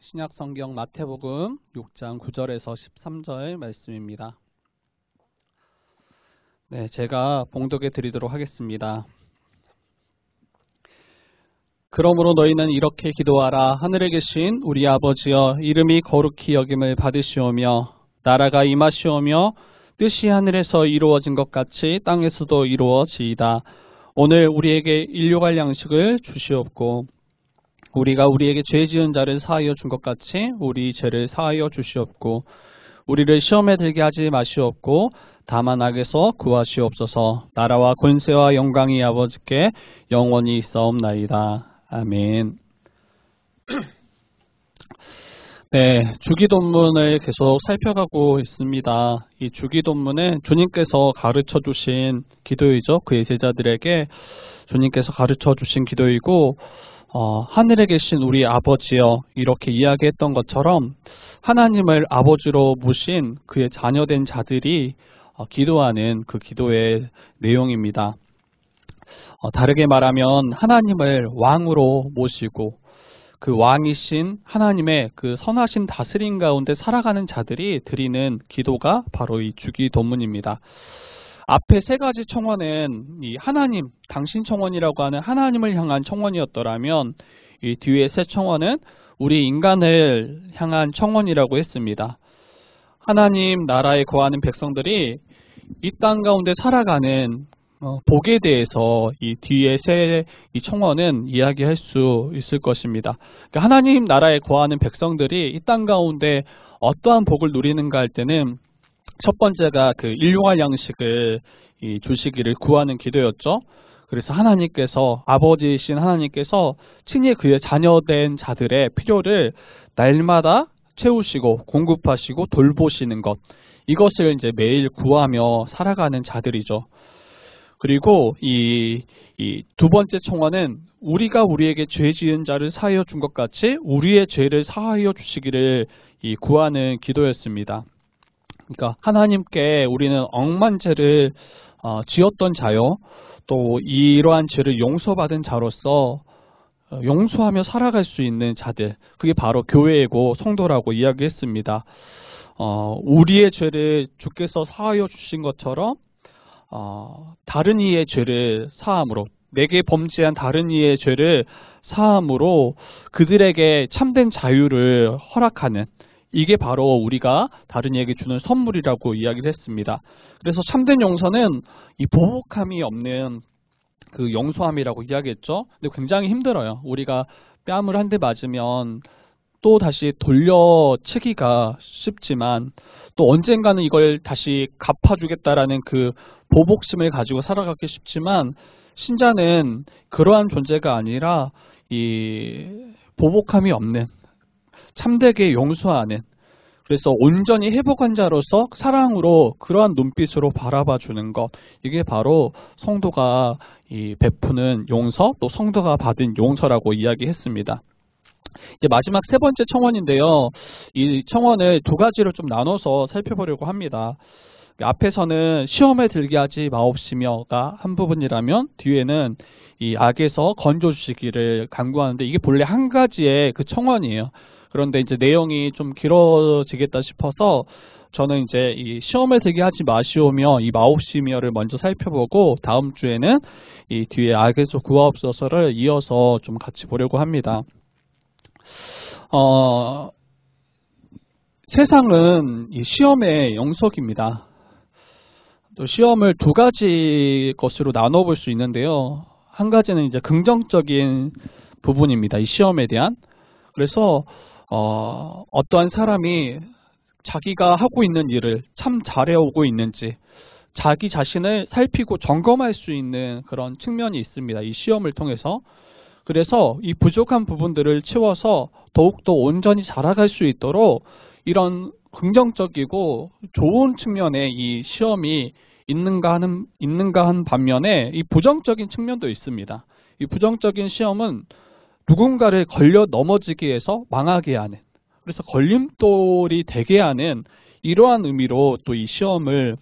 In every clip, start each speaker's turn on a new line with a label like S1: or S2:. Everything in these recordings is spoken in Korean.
S1: 신약성경 마태복음 6장 9절에서 13절 말씀입니다. 네, 제가 봉독해 드리도록 하겠습니다. 그러므로 너희는 이렇게 기도하라. 하늘에 계신 우리 아버지여, 이름이 거룩히 여김을 받으시오며 나라가 임하시오며 뜻이 하늘에서 이루어진 것 같이 땅에서도 이루어지이다. 오늘 우리에게 일용할 양식을 주시옵고 우리가 우리에게 죄 지은 자를 사하여 준 것 같이 우리 죄를 사하여 주시옵고 우리를 시험에 들게 하지 마시옵고 다만 악에서 구하시옵소서. 나라와 권세와 영광이 아버지께 영원히 있사옵나이다. 아멘. 네, 주기도문을 계속 살펴가고 있습니다. 이 주기도문은 주님께서 가르쳐 주신 기도이죠. 그의 제자들에게 주님께서 가르쳐 주신 기도이고 하늘에 계신 우리 아버지여, 이렇게 이야기했던 것처럼 하나님을 아버지로 모신 그의 자녀된 자들이 기도하는 그 기도의 내용입니다. 다르게 말하면 하나님을 왕으로 모시고 그 왕이신 하나님의 그 선하신 다스림 가운데 살아가는 자들이 드리는 기도가 바로 이 주기도문입니다. 앞에 세 가지 청원은 이 하나님, 당신 청원이라고 하는 하나님을 향한 청원이었더라면 이 뒤에 세 청원은 우리 인간을 향한 청원이라고 했습니다. 하나님 나라에 거하는 백성들이 이 땅 가운데 살아가는 복에 대해서 이 뒤에 세 이 청원은 이야기할 수 있을 것입니다. 그러니까 하나님 나라에 거하는 백성들이 이 땅 가운데 어떠한 복을 누리는가 할 때는 첫 번째가 그 일용할 양식을 주시기를 구하는 기도였죠. 그래서 하나님께서, 아버지이신 하나님께서 친히 그의 자녀된 자들의 필요를 날마다 채우시고 공급하시고 돌보시는 것, 이것을 이제 매일 구하며 살아가는 자들이죠. 그리고 이 두 번째 청원은 우리가 우리에게 죄 지은 자를 사하여 준 것 같이 우리의 죄를 사하여 주시기를 구하는 기도였습니다. 그러니까 하나님께 우리는 억만 죄를 지었던 자요, 또 이러한 죄를 용서받은 자로서 용서하며 살아갈 수 있는 자들, 그게 바로 교회이고 성도라고 이야기했습니다. 우리의 죄를 주께서 사하여 주신 것처럼 다른 이의 죄를 사함으로, 내게 범죄한 다른 이의 죄를 사함으로 그들에게 참된 자유를 허락하는, 이게 바로 우리가 다른 이에게 주는 선물이라고 이야기를 했습니다. 그래서 참된 용서는 이 보복함이 없는 그 용서함이라고 이야기했죠. 근데 굉장히 힘들어요. 우리가 뺨을 한 대 맞으면 또 다시 돌려치기가 쉽지만 또 언젠가는 이걸 다시 갚아주겠다라는 그 보복심을 가지고 살아가기 쉽지만 신자는 그러한 존재가 아니라 이 보복함이 없는, 참되게 용서하는, 그래서 온전히 회복한 자로서 사랑으로 그러한 눈빛으로 바라봐 주는 것, 이게 바로 성도가 베푸는 용서, 또 성도가 받은 용서라고 이야기했습니다. 이제 마지막 세 번째 청원인데요. 이 청원을 두 가지로 좀 나눠서 살펴보려고 합니다. 앞에서는 시험에 들게 하지 마옵시며가 한 부분이라면 뒤에는 이 악에서 건져 주시기를 간구하는데, 이게 본래 한 가지의 그 청원이에요. 그런데 이제 내용이 좀 길어지겠다 싶어서 저는 이제 이 시험에 들게 하지 마시오며 이 마옵시며를 먼저 살펴보고 다음 주에는 이 뒤에 악에서 구하옵소서를 이어서 좀 같이 보려고 합니다. 세상은 이 시험의 영속입니다. 또 시험을 두 가지 것으로 나눠볼 수 있는데요. 한 가지는 이제 긍정적인 부분입니다. 이 시험에 대한. 그래서 어떠한 사람이 자기가 하고 있는 일을 참 잘해오고 있는지 자기 자신을 살피고 점검할 수 있는 그런 측면이 있습니다. 이 시험을 통해서. 그래서 이 부족한 부분들을 채워서 더욱더 온전히 자라갈 수 있도록 이런 긍정적이고 좋은 측면의 이 시험이 있는가 한 반면에 이 부정적인 측면도 있습니다. 이 부정적인 시험은 누군가를 걸려 넘어지게 해서 망하게 하는, 그래서 걸림돌이 되게 하는 이러한 의미로 또 이 시험을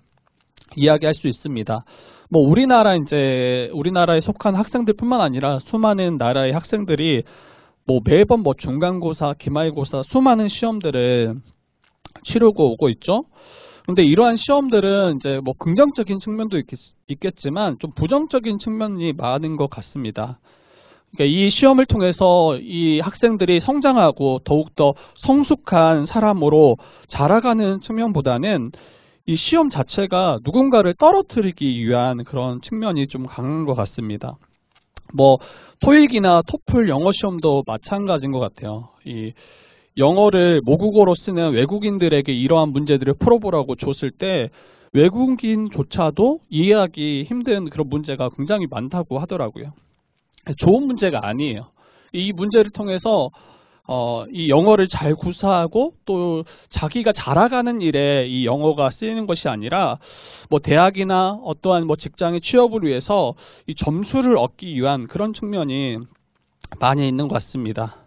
S1: 이야기할 수 있습니다. 뭐 우리나라에 속한 학생들뿐만 아니라 수많은 나라의 학생들이 뭐 매번 뭐 중간고사, 기말고사 수많은 시험들을 치르고 오고 있죠. 그런데 이러한 시험들은 이제 뭐 긍정적인 측면도 있겠지만 좀 부정적인 측면이 많은 것 같습니다. 그러니까 이 시험을 통해서 이 학생들이 성장하고 더욱더 성숙한 사람으로 자라가는 측면보다는 이 시험 자체가 누군가를 떨어뜨리기 위한 그런 측면이 좀 강한 것 같습니다. 뭐 토익이나 토플 영어 시험도 마찬가지인 것 같아요. 이 영어를 모국어로 쓰는 외국인들에게 이러한 문제들을 풀어보라고 줬을 때 외국인조차도 이해하기 힘든 그런 문제가 굉장히 많다고 하더라고요. 좋은 문제가 아니에요. 이 문제를 통해서 이 영어를 잘 구사하고 또 자기가 자라가는 일에 이 영어가 쓰이는 것이 아니라 뭐 대학이나 어떠한 뭐 직장의 취업을 위해서 이 점수를 얻기 위한 그런 측면이 많이 있는 것 같습니다.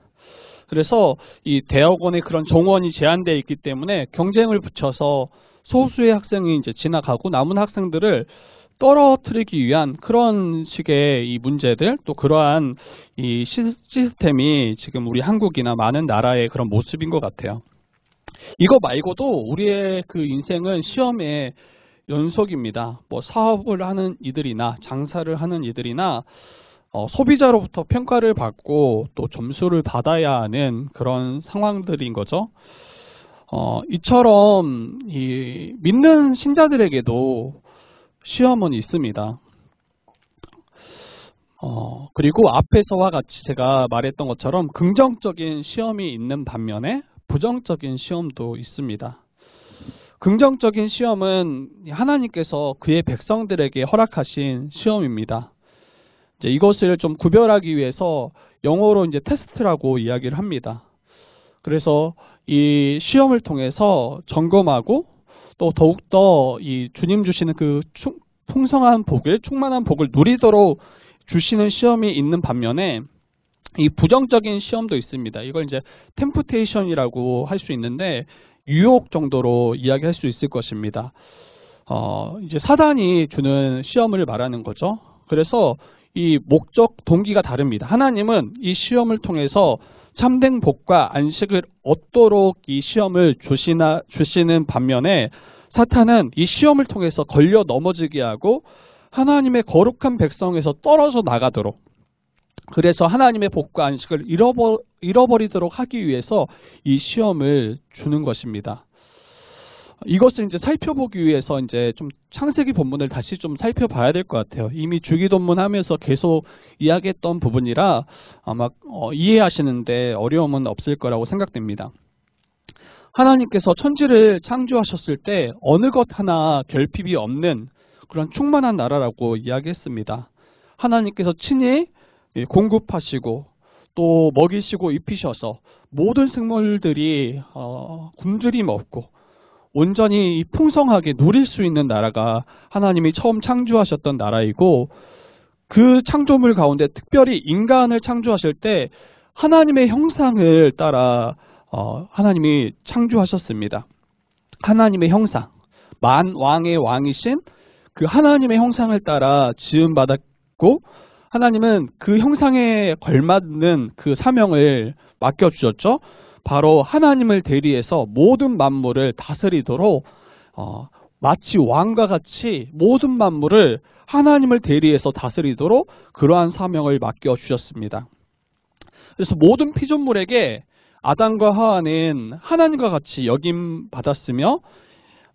S1: 그래서 이 대학원의 그런 정원이 제한되어 있기 때문에 경쟁을 붙여서 소수의 학생이 이제 지나가고 남은 학생들을 떨어뜨리기 위한 그런 식의 이 문제들, 또 그러한 이 시스템이 지금 우리 한국이나 많은 나라의 그런 모습인 것 같아요. 이거 말고도 우리의 그 인생은 시험의 연속입니다. 뭐 사업을 하는 이들이나 장사를 하는 이들이나 소비자로부터 평가를 받고 또 점수를 받아야 하는 그런 상황들인 거죠. 이처럼 이 믿는 신자들에게도 시험은 있습니다. 그리고 앞에서와 같이 제가 말했던 것처럼 긍정적인 시험이 있는 반면에 부정적인 시험도 있습니다. 긍정적인 시험은 하나님께서 그의 백성들에게 허락하신 시험입니다. 이제 이것을 좀 구별하기 위해서 영어로 이제 테스트라고 이야기를 합니다. 그래서 이 시험을 통해서 점검하고 또 더욱더 이 주님 주시는 그 풍성한 복을, 충만한 복을 누리도록 주시는 시험이 있는 반면에 이 부정적인 시험도 있습니다. 이걸 이제 템프테이션이라고 할 수 있는데 유혹 정도로 이야기할 수 있을 것입니다. 이제 사단이 주는 시험을 말하는 거죠. 그래서 이 목적, 동기가 다릅니다. 하나님은 이 시험을 통해서 참된 복과 안식을 얻도록 이 시험을 주시는 반면에 사탄은 이 시험을 통해서 걸려 넘어지게 하고 하나님의 거룩한 백성에서 떨어져 나가도록, 그래서 하나님의 복과 안식을 잃어버리도록 하기 위해서 이 시험을 주는 것입니다. 이것을 이제 살펴보기 위해서 이제 좀 창세기 본문을 다시 좀 살펴봐야 될 것 같아요. 이미 주기도문 하면서 계속 이야기했던 부분이라 아마 이해하시는데 어려움은 없을 거라고 생각됩니다. 하나님께서 천지를 창조하셨을 때 어느 것 하나 결핍이 없는 그런 충만한 나라라고 이야기했습니다. 하나님께서 친히 공급하시고 또 먹이시고 입히셔서 모든 생물들이 굶주림 없고 온전히 풍성하게 누릴 수 있는 나라가 하나님이 처음 창조하셨던 나라이고, 그 창조물 가운데 특별히 인간을 창조하실 때 하나님의 형상을 따라 하나님이 창조하셨습니다. 하나님의 형상, 만왕의 왕이신 그 하나님의 형상을 따라 지음받았고, 하나님은 그 형상에 걸맞는 그 사명을 맡겨주셨죠. 바로 하나님을 대리해서 모든 만물을 다스리도록 마치 왕과 같이 모든 만물을 하나님을 대리해서 다스리도록 그러한 사명을 맡겨주셨습니다. 그래서 모든 피조물에게 아담과 하와는 하나님과 같이 여김받았으며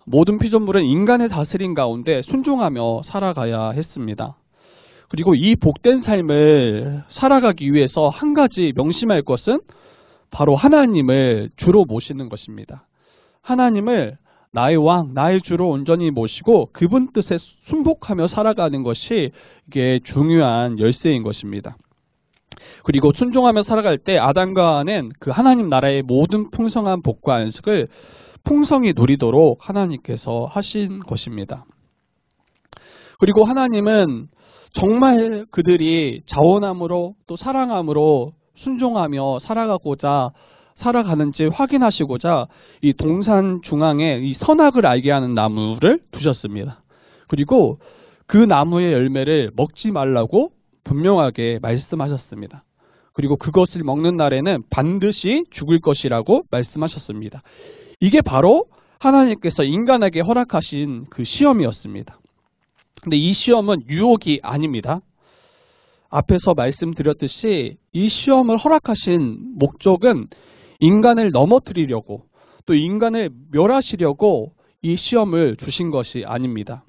S1: 모든 피조물은 인간의 다스림 가운데 순종하며 살아가야 했습니다. 그리고 이 복된 삶을 살아가기 위해서 한 가지 명심할 것은 바로 하나님을 주로 모시는 것입니다. 하나님을 나의 왕, 나의 주로 온전히 모시고 그분 뜻에 순복하며 살아가는 것이 이게 중요한 열쇠인 것입니다. 그리고 순종하며 살아갈 때 아담과 하와는 그 하나님 나라의 모든 풍성한 복과 안식을 풍성히 누리도록 하나님께서 하신 것입니다. 그리고 하나님은 정말 그들이 자원함으로 또 사랑함으로 순종하며 살아가는지 확인하시고자 이 동산 중앙에 이 선악을 알게 하는 나무를 두셨습니다. 그리고 그 나무의 열매를 먹지 말라고 분명하게 말씀하셨습니다. 그리고 그것을 먹는 날에는 반드시 죽을 것이라고 말씀하셨습니다. 이게 바로 하나님께서 인간에게 허락하신 그 시험이었습니다. 근데 이 시험은 유혹이 아닙니다. 앞에서 말씀드렸듯이 이 시험을 허락하신 목적은 인간을 넘어뜨리려고 또 인간을 멸하시려고 이 시험을 주신 것이 아닙니다.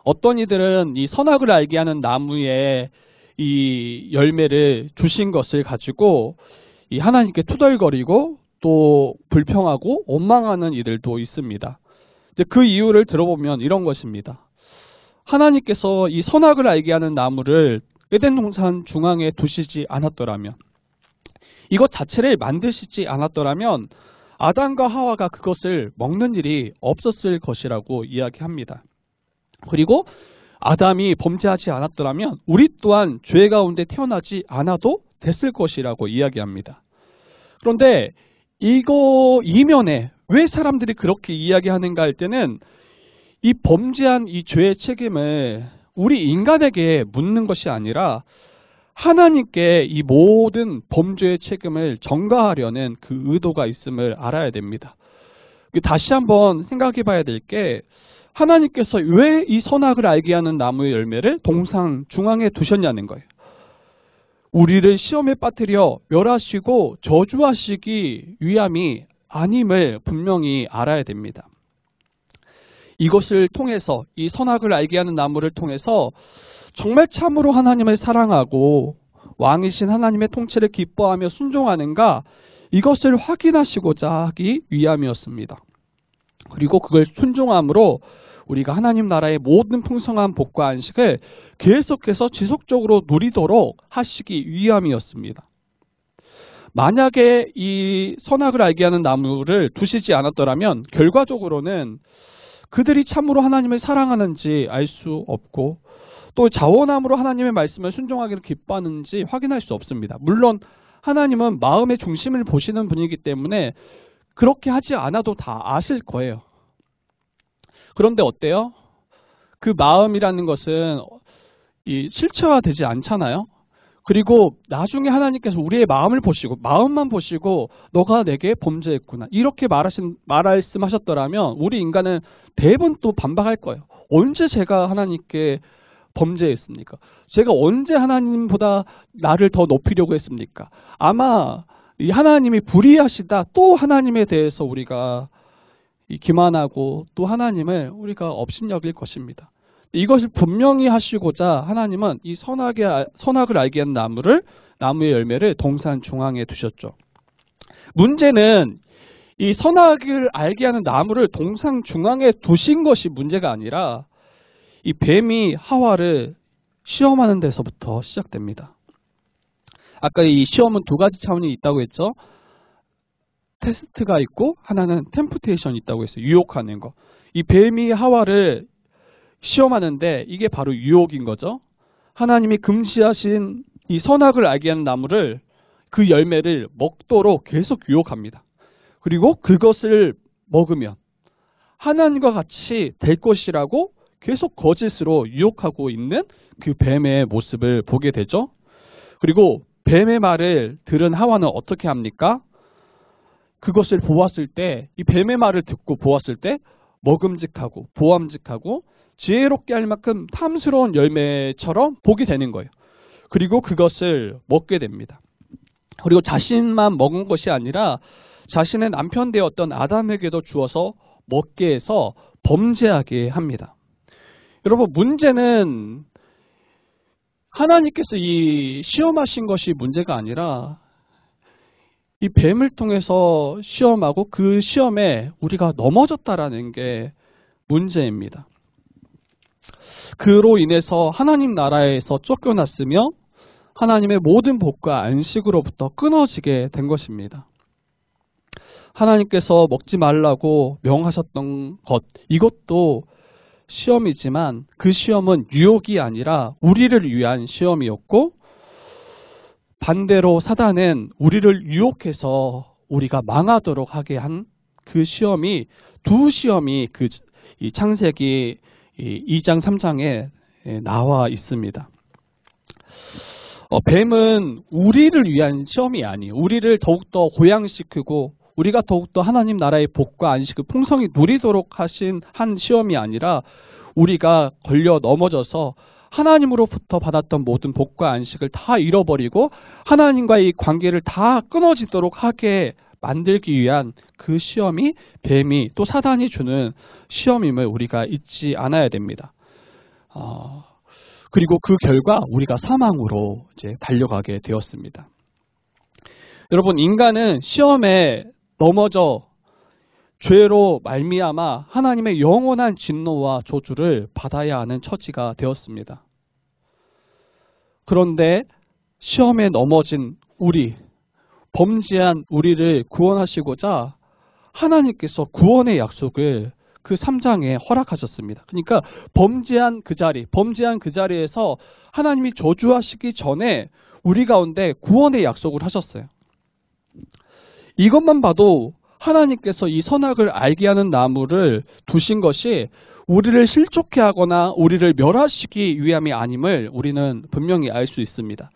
S1: 어떤 이들은 이 선악을 알게 하는 나무에 이 열매를 주신 것을 가지고 이 하나님께 투덜거리고 또 불평하고 원망하는 이들도 있습니다. 그 이유를 들어보면 이런 것입니다. 하나님께서 이 선악을 알게 하는 나무를 에덴 동산 중앙에 두시지 않았더라면, 이것 자체를 만드시지 않았더라면 아담과 하와가 그것을 먹는 일이 없었을 것이라고 이야기합니다. 그리고 아담이 범죄하지 않았더라면 우리 또한 죄 가운데 태어나지 않아도 됐을 것이라고 이야기합니다. 그런데 이거 이면에 왜 사람들이 그렇게 이야기하는가 할 때는 이 범죄한 이 죄의 책임을 우리 인간에게 묻는 것이 아니라 하나님께 이 모든 범죄의 책임을 전가하려는 그 의도가 있음을 알아야 됩니다. 다시 한번 생각해 봐야 될 게, 하나님께서 왜 이 선악을 알게 하는 나무의 열매를 동상 중앙에 두셨냐는 거예요. 우리를 시험에 빠뜨려 멸하시고 저주하시기 위함이 아님을 분명히 알아야 됩니다. 이것을 통해서, 이 선악을 알게 하는 나무를 통해서 정말 참으로 하나님을 사랑하고 왕이신 하나님의 통치를 기뻐하며 순종하는가, 이것을 확인하시고자 하기 위함이었습니다. 그리고 그걸 순종함으로 우리가 하나님 나라의 모든 풍성한 복과 안식을 계속해서 지속적으로 누리도록 하시기 위함이었습니다. 만약에 이 선악을 알게 하는 나무를 두시지 않았더라면 결과적으로는 그들이 참으로 하나님을 사랑하는지 알 수 없고 또 자원함으로 하나님의 말씀을 순종하기를 기뻐하는지 확인할 수 없습니다. 물론 하나님은 마음의 중심을 보시는 분이기 때문에 그렇게 하지 않아도 다 아실 거예요. 그런데 어때요? 그 마음이라는 것은 실체화되지 않잖아요. 그리고 나중에 하나님께서 우리의 마음을 보시고, 마음만 보시고 너가 내게 범죄했구나 이렇게 말씀하셨더라면 우리 인간은 대부분 또 반박할 거예요. 언제 제가 하나님께 범죄했습니까? 제가 언제 하나님보다 나를 더 높이려고 했습니까? 아마 이 하나님이 불의하시다 또 하나님에 대해서 우리가 기만하고 또 하나님을 우리가 업신여길 것입니다. 이것을 분명히 하시고자 하나님은 이 선악을 알게 한 나무의 열매를 동산 중앙에 두셨죠. 문제는 이 선악을 알게 하는 나무를 동산 중앙에 두신 것이 문제가 아니라 이 뱀이 하와를 시험하는 데서부터 시작됩니다. 아까 이 시험은 두 가지 차원이 있다고 했죠. 테스트가 있고 하나는 템프테이션이 있다고 했어요. 유혹하는 거. 이 뱀이 하와를 시험하는데 이게 바로 유혹인 거죠. 하나님이 금지하신 이 선악을 알게 하는 나무를, 그 열매를 먹도록 계속 유혹합니다. 그리고 그것을 먹으면 하나님과 같이 될 것이라고 계속 거짓으로 유혹하고 있는 그 뱀의 모습을 보게 되죠. 그리고 뱀의 말을 들은 하와는 어떻게 합니까? 그것을 보았을 때, 이 뱀의 말을 듣고 보았을 때 먹음직하고 보암직하고 지혜롭게 할 만큼 탐스러운 열매처럼 보게 되는 거예요. 그리고 그것을 먹게 됩니다. 그리고 자신만 먹은 것이 아니라 자신의 남편 되었던 아담에게도 주어서 먹게 해서 범죄하게 합니다. 여러분, 문제는 하나님께서 이 시험하신 것이 문제가 아니라 이 뱀을 통해서 시험하고 그 시험에 우리가 넘어졌다라는 게 문제입니다. 그로 인해서 하나님 나라에서 쫓겨났으며 하나님의 모든 복과 안식으로부터 끊어지게 된 것입니다. 하나님께서 먹지 말라고 명하셨던 것, 이것도 시험이지만 그 시험은 유혹이 아니라 우리를 위한 시험이었고, 반대로 사단은 우리를 유혹해서 우리가 망하도록 하게 한 그 시험이, 두 시험이 이 창세기 2장 3장에 나와 있습니다. 뱀은 우리를 위한 시험이 아니에요. 우리를 더욱더 고양시키고 우리가 더욱더 하나님 나라의 복과 안식을 풍성히 누리도록 하신 한 시험이 아니라 우리가 걸려 넘어져서 하나님으로부터 받았던 모든 복과 안식을 다 잃어버리고 하나님과의 관계를 다 끊어지도록 하게 만들기 위한 그 시험이 뱀이 또 사단이 주는 시험임을 우리가 잊지 않아야 됩니다. 그리고 그 결과 우리가 사망으로 이제 달려가게 되었습니다. 여러분, 인간은 시험에 넘어져 죄로 말미암아 하나님의 영원한 진노와 저주를 받아야 하는 처지가 되었습니다. 그런데 시험에 넘어진 우리, 범죄한 우리를 구원하시고자 하나님께서 구원의 약속을 그 3장에 허락하셨습니다. 그러니까 범죄한 그 자리에서 하나님이 저주하시기 전에 우리 가운데 구원의 약속을 하셨어요. 이것만 봐도 하나님께서 이 선악을 알게 하는 나무를 두신 것이 우리를 실족해 하거나 우리를 멸하시기 위함이 아님을 우리는 분명히 알 수 있습니다.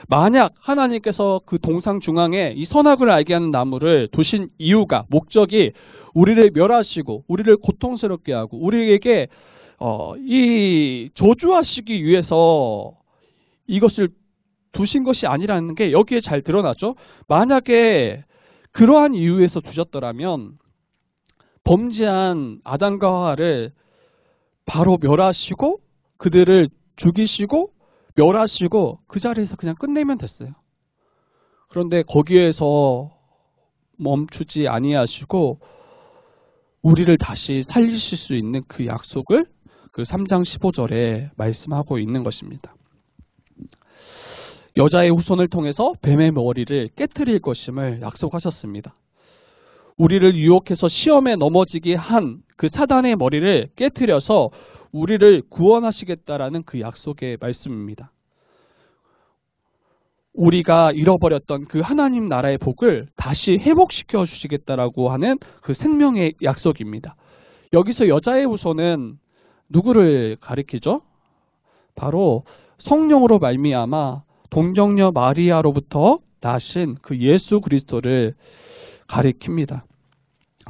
S1: 만약 하나님께서 그 동상 중앙에 이 선악을 알게 하는 나무를 두신 이유가, 목적이 우리를 멸하시고 우리를 고통스럽게 하고 우리에게 이 저주하시기 위해서 이것을 두신 것이 아니라는 게 여기에 잘 드러나죠. 만약에 그러한 이유에서 두셨더라면 범죄한 아담과 하와를 바로 멸하시고 그들을 죽이시고 멸하시고 그 자리에서 그냥 끝내면 됐어요. 그런데 거기에서 멈추지 아니하시고 우리를 다시 살리실 수 있는 그 약속을 그 3장 15절에 말씀하고 있는 것입니다. 여자의 후손을 통해서 뱀의 머리를 깨트릴 것임을 약속하셨습니다. 우리를 유혹해서 시험에 넘어지게 한 그 사단의 머리를 깨트려서 우리를 구원하시겠다라는 그 약속의 말씀입니다. 우리가 잃어버렸던 그 하나님 나라의 복을 다시 회복시켜 주시겠다라고 하는 그 생명의 약속입니다. 여기서 여자의 후손은 누구를 가리키죠? 바로 성령으로 말미암아 동정녀 마리아로부터 나신 그 예수 그리스도를 가리킵니다.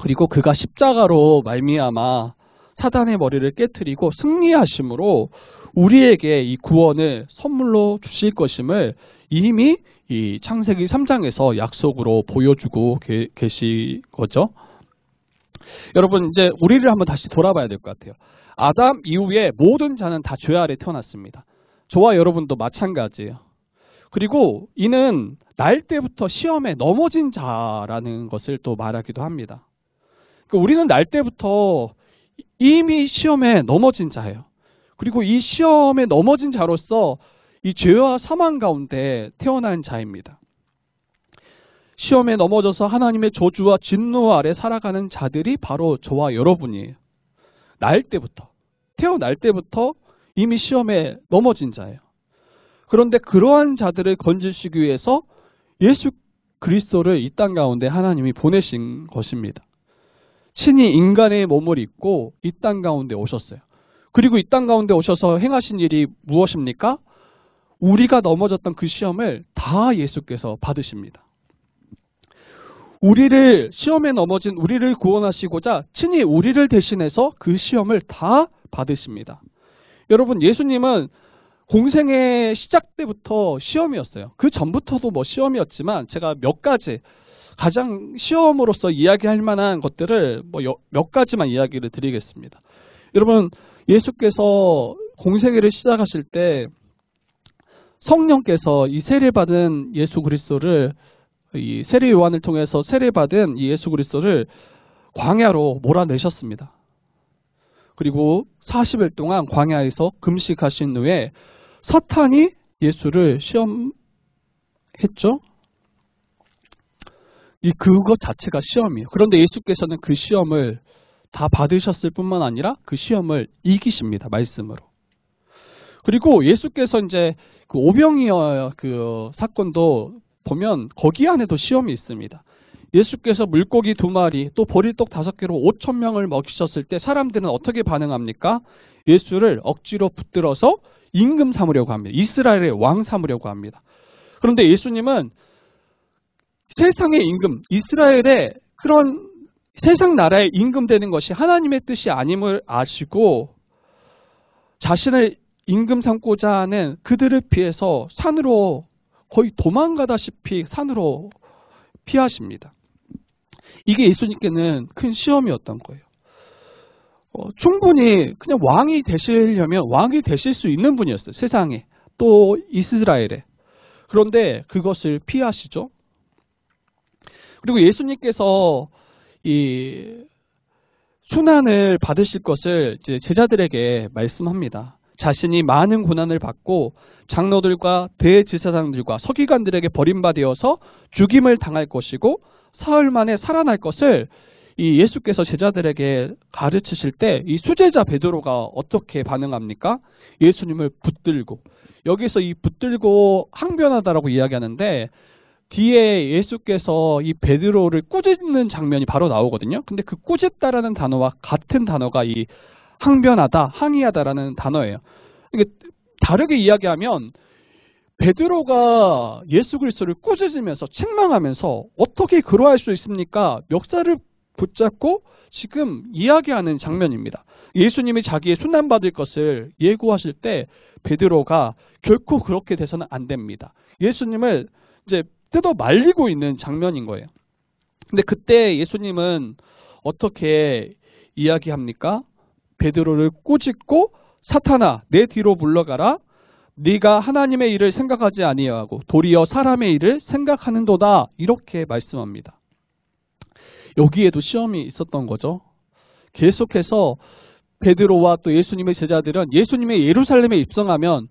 S1: 그리고 그가 십자가로 말미암아 사단의 머리를 깨트리고 승리하심으로 우리에게 이 구원을 선물로 주실 것임을 이미 이 창세기 3장에서 약속으로 보여주고 계신 거죠. 여러분, 이제 우리를 한번 다시 돌아봐야 될 것 같아요. 아담 이후에 모든 자는 다 죄 아래 태어났습니다. 저와 여러분도 마찬가지예요. 그리고 이는 날 때부터 시험에 넘어진 자라는 것을 또 말하기도 합니다. 그러니까 우리는 날 때부터 이미 시험에 넘어진 자예요. 그리고 이 시험에 넘어진 자로서 이 죄와 사망 가운데 태어난 자입니다. 시험에 넘어져서 하나님의 저주와 진노 아래 살아가는 자들이 바로 저와 여러분이에요. 날 때부터, 태어날 때부터 이미 시험에 넘어진 자예요. 그런데 그러한 자들을 건지시기 위해서 예수 그리스도를 이 땅 가운데 하나님이 보내신 것입니다. 친히 인간의 몸을 입고 이 땅 가운데 오셨어요. 그리고 이 땅 가운데 오셔서 행하신 일이 무엇입니까? 우리가 넘어졌던 그 시험을 다 예수께서 받으십니다. 우리를, 시험에 넘어진 우리를 구원하시고자 친히 우리를 대신해서 그 시험을 다 받으십니다. 여러분, 예수님은 공생의 시작 때부터 시험이었어요. 그 전부터도 뭐 시험이었지만 제가 몇 가지 가장 시험으로서 이야기할 만한 것들을 몇 가지만 이야기를 드리겠습니다. 여러분, 예수께서 공생애를 시작하실 때 성령께서 이 세례받은 예수 그리스도를, 이 세례 요한을 통해서 세례받은 이 예수 그리스도를 광야로 몰아내셨습니다. 그리고 40일 동안 광야에서 금식하신 후에 사탄이 예수를 시험했죠. 그것 자체가 시험이에요. 그런데 예수께서는 그 시험을 다 받으셨을 뿐만 아니라 그 시험을 이기십니다. 말씀으로. 그리고 예수께서 이제 그 오병이어 그 사건도 보면 거기 안에도 시험이 있습니다. 예수께서 물고기 2마리 또 보리떡 5개로 5,000명을 먹이셨을 때 사람들은 어떻게 반응합니까? 예수를 억지로 붙들어서 임금 삼으려고 합니다. 이스라엘의 왕 삼으려고 합니다. 그런데 예수님은 세상의 임금, 이스라엘의 그런 세상 나라의 임금 되는 것이 하나님의 뜻이 아님을 아시고 자신을 임금 삼고자 하는 그들을 피해서 산으로 거의 도망가다시피 산으로 피하십니다. 이게 예수님께는 큰 시험이었던 거예요. 충분히 그냥 왕이 되시려면 왕이 되실 수 있는 분이었어요. 세상에. 또 이스라엘에. 그런데 그것을 피하시죠. 그리고 예수님께서 이 순환을 받으실 것을 이제 제자들에게 말씀합니다. 자신이 많은 고난을 받고 장로들과 대제사장들과 서기관들에게 버림받아서 죽임을 당할 것이고 사흘 만에 살아날 것을 이 예수께서 제자들에게 가르치실 때 이 수제자 베드로가 어떻게 반응합니까? 예수님을 붙들고, 여기서 이 붙들고 항변하다라고 이야기하는데 뒤에 예수께서 이 베드로를 꾸짖는 장면이 바로 나오거든요. 근데 그 꾸짖다라는 단어와 같은 단어가 이 항변하다, 항의하다라는 단어예요. 이게 다르게 이야기하면 베드로가 예수 그리스도를 꾸짖으면서 책망하면서 어떻게 그러할 수 있습니까? 멱살을 붙잡고 지금 이야기하는 장면입니다. 예수님이 자기의 순환받을 것을 예고하실 때 베드로가 결코 그렇게 돼서는 안 됩니다. 예수님을 이제 뜯어 말리고 있는 장면인 거예요. 근데 그때 예수님은 어떻게 이야기합니까? 베드로를 꾸짖고 사탄아 내 뒤로 물러가라. 네가 하나님의 일을 생각하지 아니하고 도리어 사람의 일을 생각하는도다. 이렇게 말씀합니다. 여기에도 시험이 있었던 거죠. 계속해서 베드로와 또 예수님의 제자들은 예수님의 예루살렘에 입성하면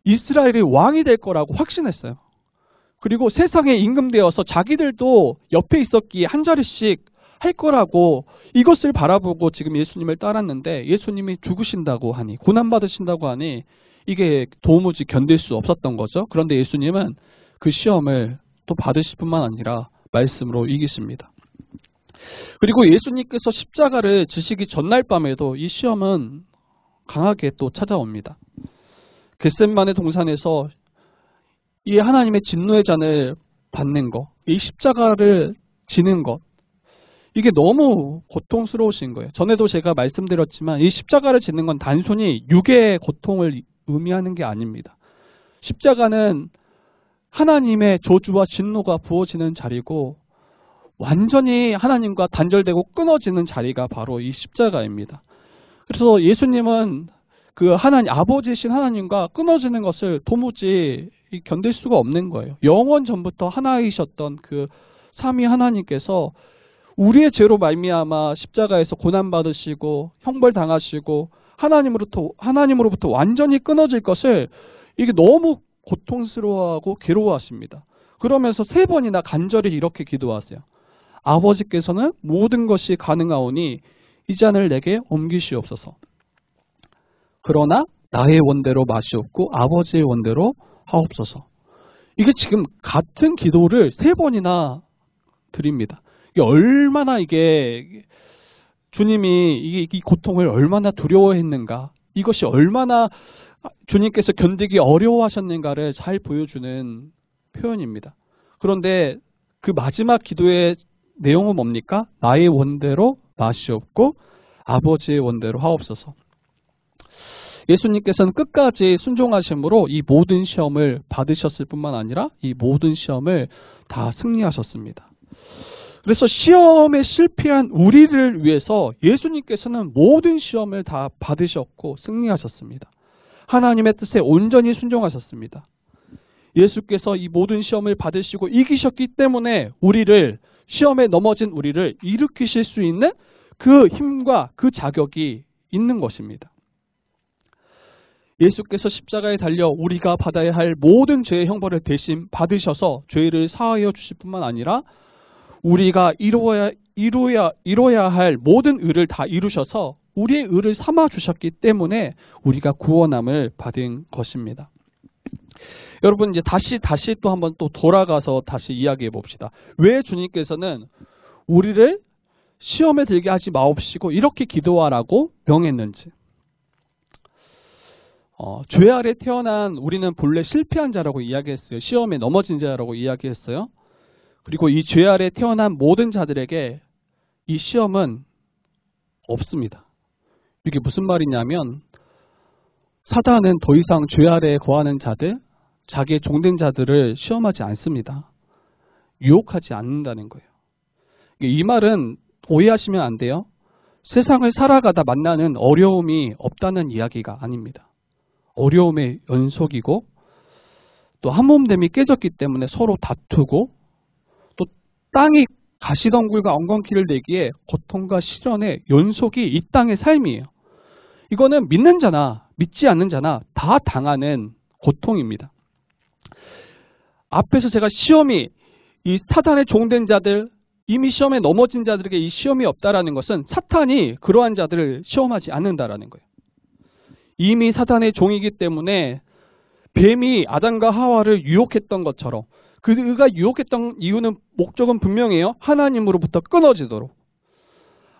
S1: 이스라엘이 왕이 될 거라고 확신했어요. 그리고 세상에 임금되어서 자기들도 옆에 있었기에 한 자리씩 할 거라고 이것을 바라보고 지금 예수님을 따랐는데 예수님이 죽으신다고 하니, 고난받으신다고 하니 이게 도무지 견딜 수 없었던 거죠. 그런데 예수님은 그 시험을 또 받으실 뿐만 아니라 말씀으로 이기십니다. 그리고 예수님께서 십자가를 지시기 전날 밤에도 이 시험은 강하게 또 찾아옵니다. 겟셋마네 동산에서 이 하나님의 진노의 잔을 받는 것, 이 십자가를 지는 것, 이게 너무 고통스러우신 거예요. 전에도 제가 말씀드렸지만 이 십자가를 지는 건 단순히 육의 고통을 의미하는 게 아닙니다. 십자가는 하나님의 저주와 진노가 부어지는 자리고 완전히 하나님과 단절되고 끊어지는 자리가 바로 이 십자가입니다. 그래서 예수님은 그 하나님, 아버지이신 하나님과 끊어지는 것을 도무지 견딜 수가 없는 거예요. 영원 전부터 하나이셨던 그 삼위 하나님께서 우리의 죄로 말미암아 십자가에서 고난받으시고 형벌당하시고 하나님으로부터 완전히 끊어질 것을 이게 너무 고통스러워하고 괴로워하십니다. 그러면서 3번이나 간절히 이렇게 기도하세요. 아버지께서는 모든 것이 가능하오니 이 잔을 내게 옮기시옵소서. 그러나 나의 원대로 마시옵고 아버지의 원대로 하옵소서. 이게 지금 같은 기도를 3번이나 드립니다. 이게 얼마나 주님이 이 고통을 얼마나 두려워했는가, 이것이 얼마나 주님께서 견디기 어려워하셨는가를 잘 보여주는 표현입니다. 그런데 그 마지막 기도의 내용은 뭡니까? 나의 원대로 마시옵고 아버지의 원대로 하옵소서. 예수님께서는 끝까지 순종하심으로 이 모든 시험을 받으셨을 뿐만 아니라 이 모든 시험을 다 승리하셨습니다. 그래서 시험에 실패한 우리를 위해서 예수님께서는 모든 시험을 다 받으셨고 승리하셨습니다. 하나님의 뜻에 온전히 순종하셨습니다. 예수께서 이 모든 시험을 받으시고 이기셨기 때문에 시험에 넘어진 우리를 일으키실 수 있는 그 힘과 그 자격이 있는 것입니다. 예수께서 십자가에 달려 우리가 받아야 할 모든 죄의 형벌을 대신 받으셔서 죄를 사하여 주실 뿐만 아니라 우리가 이루어야 할 모든 의를 다 이루셔서 우리의 의를 삼아 주셨기 때문에 우리가 구원함을 받은 것입니다. 여러분 이제 다시 또 한번 또 돌아가서 다시 이야기해 봅시다. 왜 주님께서는 우리를 시험에 들게 하지 마옵시고 이렇게 기도하라고 명했는지. 죄 아래 태어난 우리는 본래 실패한 자라고 이야기했어요. 시험에 넘어진 자라고 이야기했어요. 그리고 이 죄 아래 태어난 모든 자들에게 이 시험은 없습니다. 이게 무슨 말이냐면 사단은 더 이상 죄 아래에 거하는 자들, 자기의 종된 자들을 시험하지 않습니다. 유혹하지 않는다는 거예요. 이 말은 오해하시면 안 돼요. 세상을 살아가다 만나는 어려움이 없다는 이야기가 아닙니다. 어려움의 연속이고 또 한몸됨이 깨졌기 때문에 서로 다투고 또 땅이 가시덩굴과 엉겅퀴를 내기에 고통과 시련의 연속이 이 땅의 삶이에요. 이거는 믿는 자나 믿지 않는 자나 다 당하는 고통입니다. 앞에서 제가 시험이 이 사탄의 종된 자들, 이미 시험에 넘어진 자들에게 이 시험이 없다라는 것은 사탄이 그러한 자들을 시험하지 않는다라는 거예요. 이미 사탄의 종이기 때문에 뱀이 아담과 하와를 유혹했던 것처럼 그가 유혹했던 이유는 목적은 분명해요. 하나님으로부터 끊어지도록.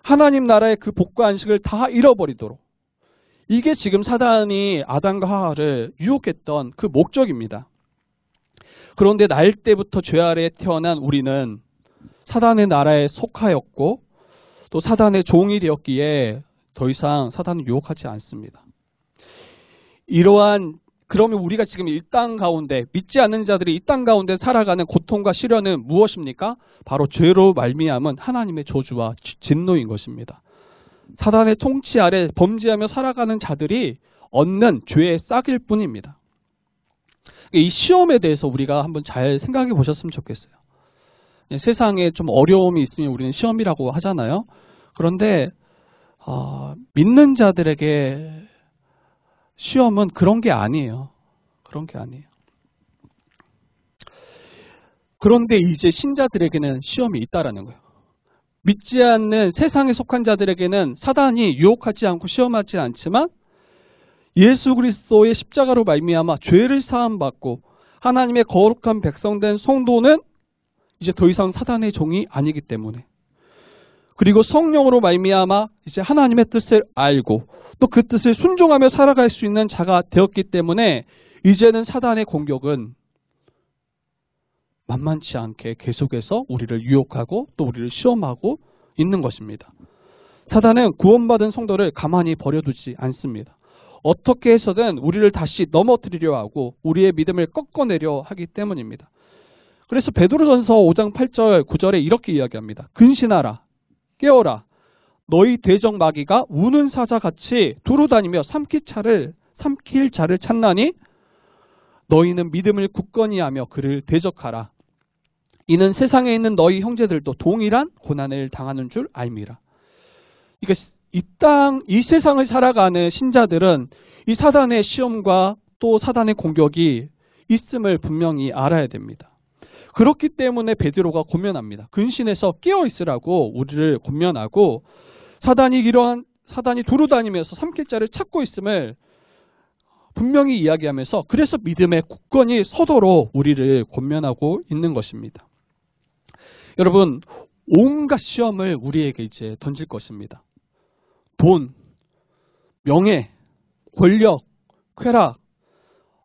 S1: 하나님 나라의 그 복과 안식을 다 잃어버리도록. 이게 지금 사단이 아담과 하와를 유혹했던 그 목적입니다. 그런데 날 때부터 죄 아래에 태어난 우리는 사단의 나라에 속하였고 또 사단의 종이 되었기에 더 이상 사단을 유혹하지 않습니다. 그러면 우리가 지금 이 땅 가운데 믿지 않는 자들이 이 땅 가운데 살아가는 고통과 시련은 무엇입니까? 바로 죄로 말미암은 하나님의 저주와 진노인 것입니다. 사단의 통치 아래 범죄하며 살아가는 자들이 얻는 죄의 싹일 뿐입니다. 이 시험에 대해서 우리가 한번 잘 생각해 보셨으면 좋겠어요. 세상에 좀 어려움이 있으면 우리는 시험이라고 하잖아요. 그런데 믿는 자들에게 시험은 그런 게 아니에요. 그런 게 아니에요. 그런데 이제 신자들에게는 시험이 있다라는 거예요. 믿지 않는 세상에 속한 자들에게는 사단이 유혹하지 않고 시험하지 않지만 예수 그리스도의 십자가로 말미암아 죄를 사함받고 하나님의 거룩한 백성된 성도는 이제 더 이상 사단의 종이 아니기 때문에 그리고 성령으로 말미암아 이제 하나님의 뜻을 알고 또 그 뜻을 순종하며 살아갈 수 있는 자가 되었기 때문에 이제는 사단의 공격은 만만치 않게 계속해서 우리를 유혹하고 또 우리를 시험하고 있는 것입니다. 사단은 구원받은 성도를 가만히 버려두지 않습니다. 어떻게 해서든 우리를 다시 넘어뜨리려 하고 우리의 믿음을 꺾어내려 하기 때문입니다. 그래서 베드로전서 5장 8절 9절에 이렇게 이야기합니다. 근신하라 깨어라 너희 대적 마귀가 우는 사자같이 두루다니며 삼킬 자를 찾나니 너희는 믿음을 굳건히 하며 그를 대적하라. 이는 세상에 있는 너희 형제들도 동일한 고난을 당하는 줄 알미라. 그러니까 이 세상을 살아가는 신자들은 이 사단의 시험과 또 사단의 공격이 있음을 분명히 알아야 됩니다. 그렇기 때문에 베드로가 권면합니다. 근신해서 깨어 있으라고 우리를 권면하고 사단이 두루다니면서 삼킬 자를 찾고 있음을 분명히 이야기하면서 그래서 믿음에 굳건히 서도록 우리를 권면하고 있는 것입니다. 여러분, 온갖 시험을 우리에게 이제 던질 것입니다. 돈, 명예, 권력, 쾌락,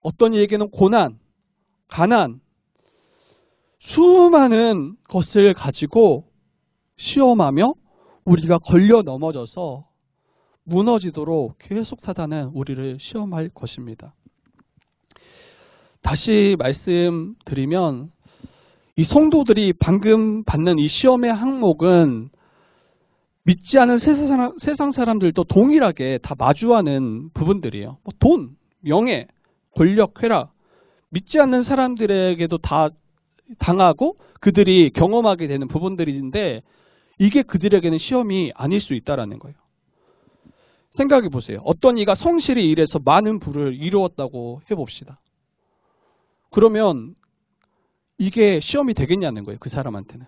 S1: 어떤 이에게는 고난, 가난, 수많은 것을 가지고 시험하며 우리가 걸려 넘어져서 무너지도록 계속 사단은 우리를 시험할 것입니다. 다시 말씀드리면 이 성도들이 방금 받는 이 시험의 항목은 믿지 않은 세상 사람들도 동일하게 다 마주하는 부분들이에요. 돈, 명예, 권력, 쾌락 믿지 않는 사람들에게도 다 당하고 그들이 경험하게 되는 부분들인데 이게 그들에게는 시험이 아닐 수 있다는 거예요. 생각해 보세요. 어떤 이가 성실히 일해서 많은 부를 이루었다고 해봅시다. 그러면 이게 시험이 되겠냐는 거예요. 그 사람한테는.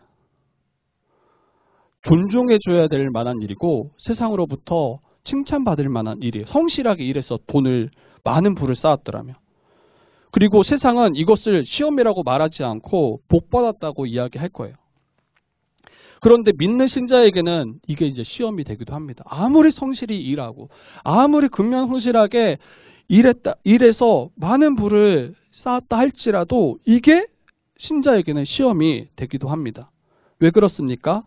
S1: 존중해줘야 될 만한 일이고 세상으로부터 칭찬받을 만한 일이에요. 성실하게 일해서 많은 부를 쌓았더라면. 그리고 세상은 이것을 시험이라고 말하지 않고 복받았다고 이야기할 거예요. 그런데 믿는 신자에게는 이게 이제 시험이 되기도 합니다. 아무리 성실히 일하고 아무리 근면성실하게 일에서 많은 부를 쌓았다 할지라도 이게 신자에게는 시험이 되기도 합니다. 왜 그렇습니까?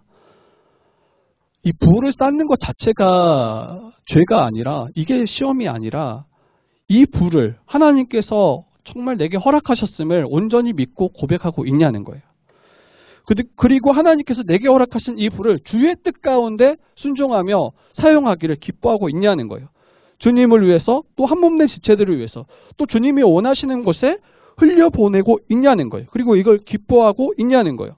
S1: 이 부를 쌓는 것 자체가 죄가 아니라, 이게 시험이 아니라 이 부를 하나님께서 정말 내게 허락하셨음을 온전히 믿고 고백하고 있냐는 거예요. 그리고 하나님께서 내게 허락하신 이 부를 주의 뜻 가운데 순종하며 사용하기를 기뻐하고 있냐는 거예요. 주님을 위해서, 또 한 몸된 지체들을 위해서, 또 주님이 원하시는 곳에 흘려보내고 있냐는 거예요. 그리고 이걸 기뻐하고 있냐는 거예요.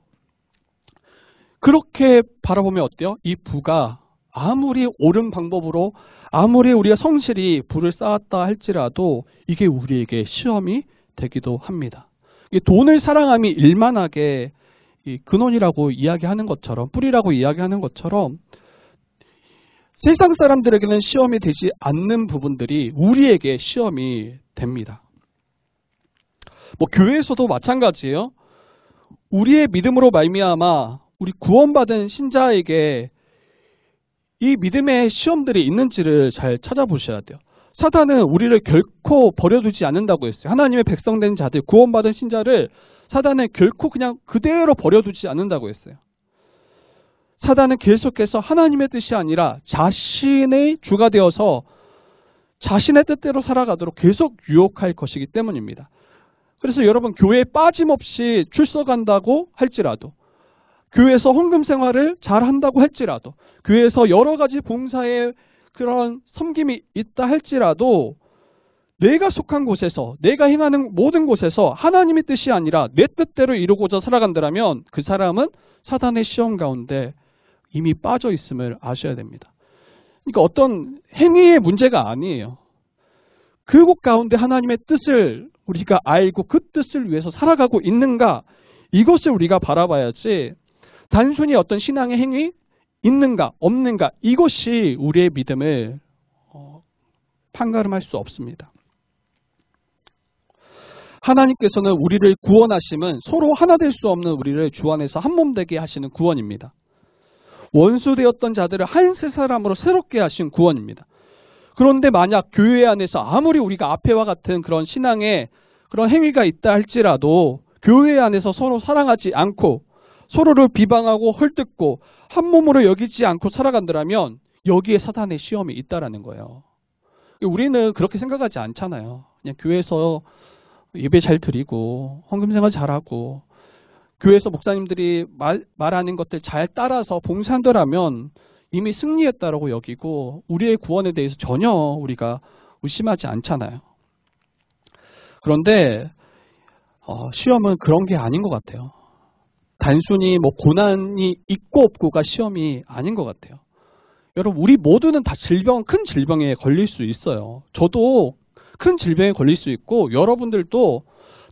S1: 그렇게 바라보면 어때요? 이 부가 아무리 옳은 방법으로, 아무리 우리가 성실히 부를 쌓았다 할지라도 이게 우리에게 시험이 되기도 합니다. 돈을 사랑함이 일만하게 이 근원이라고 이야기하는 것처럼, 뿌리라고 이야기하는 것처럼 세상 사람들에게는 시험이 되지 않는 부분들이 우리에게 시험이 됩니다. 교회에서도 마찬가지예요. 우리의 믿음으로 말미암아 우리 구원받은 신자에게 이 믿음의 시험들이 있는지를 잘 찾아보셔야 돼요. 사단은 우리를 결코 버려두지 않는다고 했어요. 하나님의 백성된 자들, 구원받은 신자를 사단은 결코 그냥 그대로 버려두지 않는다고 했어요. 사단은 계속해서 하나님의 뜻이 아니라 자신의 주가 되어서 자신의 뜻대로 살아가도록 계속 유혹할 것이기 때문입니다. 그래서 여러분, 교회에 빠짐없이 출석한다고 할지라도, 교회에서 헌금 생활을 잘 한다고 할지라도, 교회에서 여러 가지 봉사의 그런 섬김이 있다 할지라도 내가 속한 곳에서, 내가 행하는 모든 곳에서 하나님의 뜻이 아니라 내 뜻대로 이루고자 살아간다면 그 사람은 사단의 시험 가운데 이미 빠져 있음을 아셔야 됩니다. 그러니까 어떤 행위의 문제가 아니에요. 그곳 가운데 하나님의 뜻을 우리가 알고 그 뜻을 위해서 살아가고 있는가, 이것을 우리가 바라봐야지 단순히 어떤 신앙의 행위 있는가 없는가, 이것이 우리의 믿음을 판가름할 수 없습니다. 하나님께서는 우리를 구원하심은 서로 하나 될 수 없는 우리를 주 안에서 한 몸 되게 하시는 구원입니다. 원수되었던 자들을 한 새 사람으로 새롭게 하신 구원입니다. 그런데 만약 교회 안에서 아무리 우리가 앞에와 같은 그런 신앙의 그런 행위가 있다 할지라도 교회 안에서 서로 사랑하지 않고 서로를 비방하고 헐뜯고 한 몸으로 여기지 않고 살아간다면 여기에 사단의 시험이 있다라는 거예요. 우리는 그렇게 생각하지 않잖아요. 그냥 교회에서 예배 잘 드리고 헌금 생활 잘하고 교회에서 목사님들이 말하는 것들 잘 따라서 봉사한다라면 이미 승리했다라고 여기고 우리의 구원에 대해서 전혀 우리가 의심하지 않잖아요. 그런데 시험은 그런 게 아닌 것 같아요. 단순히 고난이 있고 없고가 시험이 아닌 것 같아요. 여러분, 우리 모두는 다 큰 질병에 걸릴 수 있어요. 저도 큰 질병에 걸릴 수 있고 여러분들도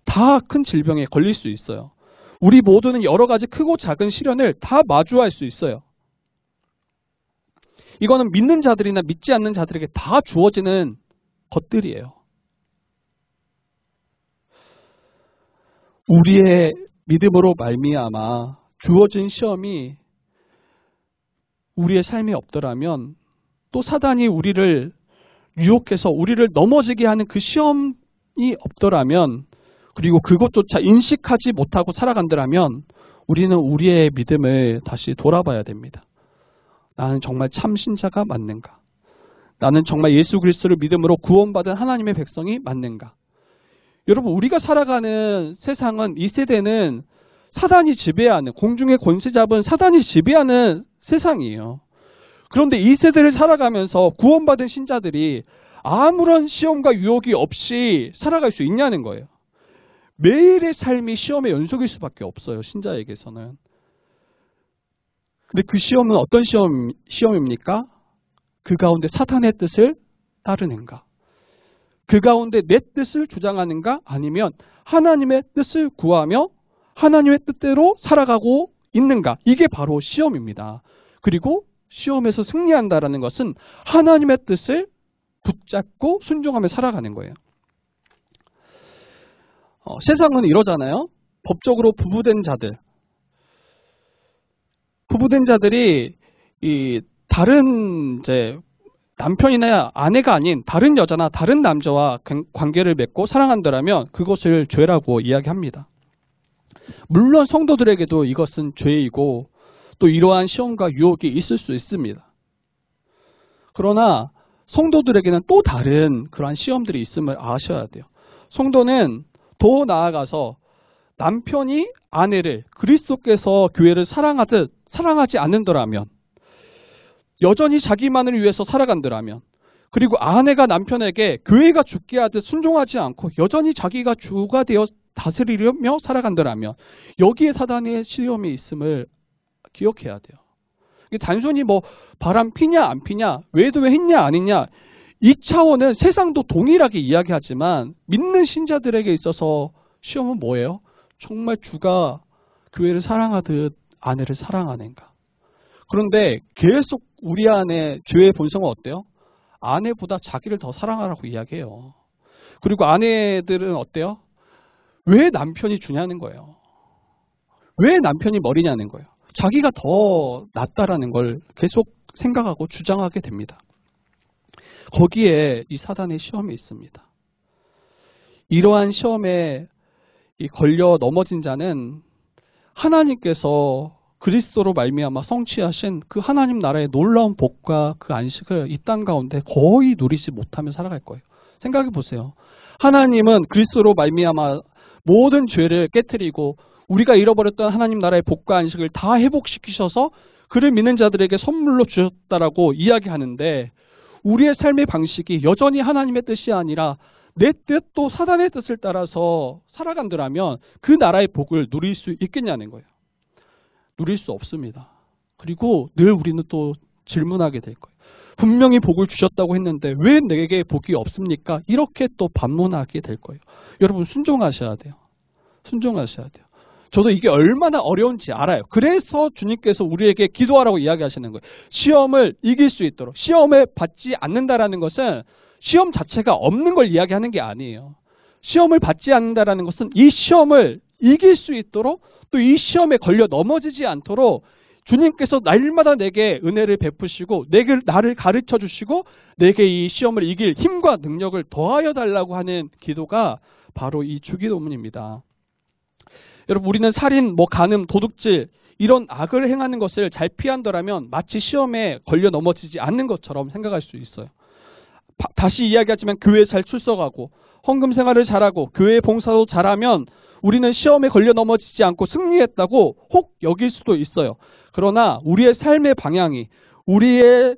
S1: 다 큰 질병에 걸릴 수 있어요. 우리 모두는 여러 가지 크고 작은 시련을 다 마주할 수 있어요. 이거는 믿는 자들이나 믿지 않는 자들에게 다 주어지는 것들이에요. 우리의 믿음으로 말미암아 주어진 시험이 우리의 삶에 없더라면, 또 사단이 우리를 유혹해서 우리를 넘어지게 하는 그 시험이 없더라면, 그리고 그것조차 인식하지 못하고 살아간다면 우리는 우리의 믿음을 다시 돌아봐야 됩니다. 나는 정말 참 신자가 맞는가? 나는 정말 예수 그리스도를 믿음으로 구원받은 하나님의 백성이 맞는가? 여러분, 우리가 살아가는 세상은, 이 세대는 사단이 지배하는, 공중의 권세 잡은 사단이 지배하는 세상이에요. 그런데 이 세대를 살아가면서 구원받은 신자들이 아무런 시험과 유혹이 없이 살아갈 수 있냐는 거예요. 매일의 삶이 시험의 연속일 수밖에 없어요, 신자에게서는. 근데 그 시험은 어떤 시험입니까? 그 가운데 사탄의 뜻을 따르는가? 그 가운데 내 뜻을 주장하는가? 아니면 하나님의 뜻을 구하며 하나님의 뜻대로 살아가고 있는가? 이게 바로 시험입니다. 그리고 시험에서 승리한다라는 것은 하나님의 뜻을 붙잡고 순종하며 살아가는 거예요. 세상은 이러잖아요. 법적으로 부부된 자들이 이 다른 남편이나 아내가 아닌 다른 여자나 다른 남자와 관계를 맺고 사랑한다면 그것을 죄라고 이야기합니다. 물론 성도들에게도 이것은 죄이고 또 이러한 시험과 유혹이 있을 수 있습니다. 그러나 성도들에게는 또 다른 그러한 시험들이 있음을 아셔야 돼요. 성도는 더 나아가서 남편이 아내를 그리스도께서 교회를 사랑하듯 사랑하지 않는다면, 여전히 자기만을 위해서 살아간다면, 그리고 아내가 남편에게 교회가 죽게 하듯 순종하지 않고 여전히 자기가 주가 되어 다스리려며 살아간다면 여기에 사단의 시험이 있음을 기억해야 돼요. 이게 단순히 뭐 바람 피냐 안 피냐, 외도회 했냐 아니냐, 이 차원은 세상도 동일하게 이야기하지만 믿는 신자들에게 있어서 시험은 뭐예요? 정말 주가 교회를 사랑하듯 아내를 사랑하는가. 그런데 계속 우리 안에 죄의 본성은 어때요? 아내보다 자기를 더 사랑하라고 이야기해요. 그리고 아내들은 어때요? 왜 남편이 주냐는 거예요. 왜 남편이 머리냐는 거예요. 자기가 더 낫다라는 걸 계속 생각하고 주장하게 됩니다. 거기에 이 사단의 시험이 있습니다. 이러한 시험에 걸려 넘어진 자는 하나님께서 그리스도로 말미암아 성취하신 그 하나님 나라의 놀라운 복과 그 안식을 이 땅 가운데 거의 누리지 못하며 살아갈 거예요. 생각해 보세요. 하나님은 그리스도로 말미암아 모든 죄를 깨트리고 우리가 잃어버렸던 하나님 나라의 복과 안식을 다 회복시키셔서 그를 믿는 자들에게 선물로 주셨다라고 이야기하는데, 우리의 삶의 방식이 여전히 하나님의 뜻이 아니라 내 뜻 또 사단의 뜻을 따라서 살아간다면 그 나라의 복을 누릴 수 있겠냐는 거예요. 누릴 수 없습니다. 그리고 늘 우리는 또 질문하게 될 거예요. 분명히 복을 주셨다고 했는데 왜 내게 복이 없습니까? 이렇게 또 반문하게 될 거예요. 여러분 순종하셔야 돼요. 순종하셔야 돼요. 저도 이게 얼마나 어려운지 알아요. 그래서 주님께서 우리에게 기도하라고 이야기하시는 거예요. 시험을 이길 수 있도록. 시험을 받지 않는다라는 것은 시험 자체가 없는 걸 이야기하는 게 아니에요. 시험을 받지 않는다라는 것은 이 시험을 이길 수 있도록, 또 이 시험에 걸려 넘어지지 않도록 주님께서 날마다 내게 은혜를 베푸시고 나를 가르쳐 주시고 내게 이 시험을 이길 힘과 능력을 더하여 달라고 하는 기도가 바로 이 주기도문입니다. 여러분, 우리는 살인, 간음, 도둑질 이런 악을 행하는 것을 잘 피한다면 마치 시험에 걸려 넘어지지 않는 것처럼 생각할 수 있어요. 다시 이야기하지만 교회에 잘 출석하고 헌금 생활을 잘하고 교회 봉사도 잘하면 우리는 시험에 걸려 넘어지지 않고 승리했다고 혹 여길 수도 있어요. 그러나 우리의 삶의 방향이, 우리의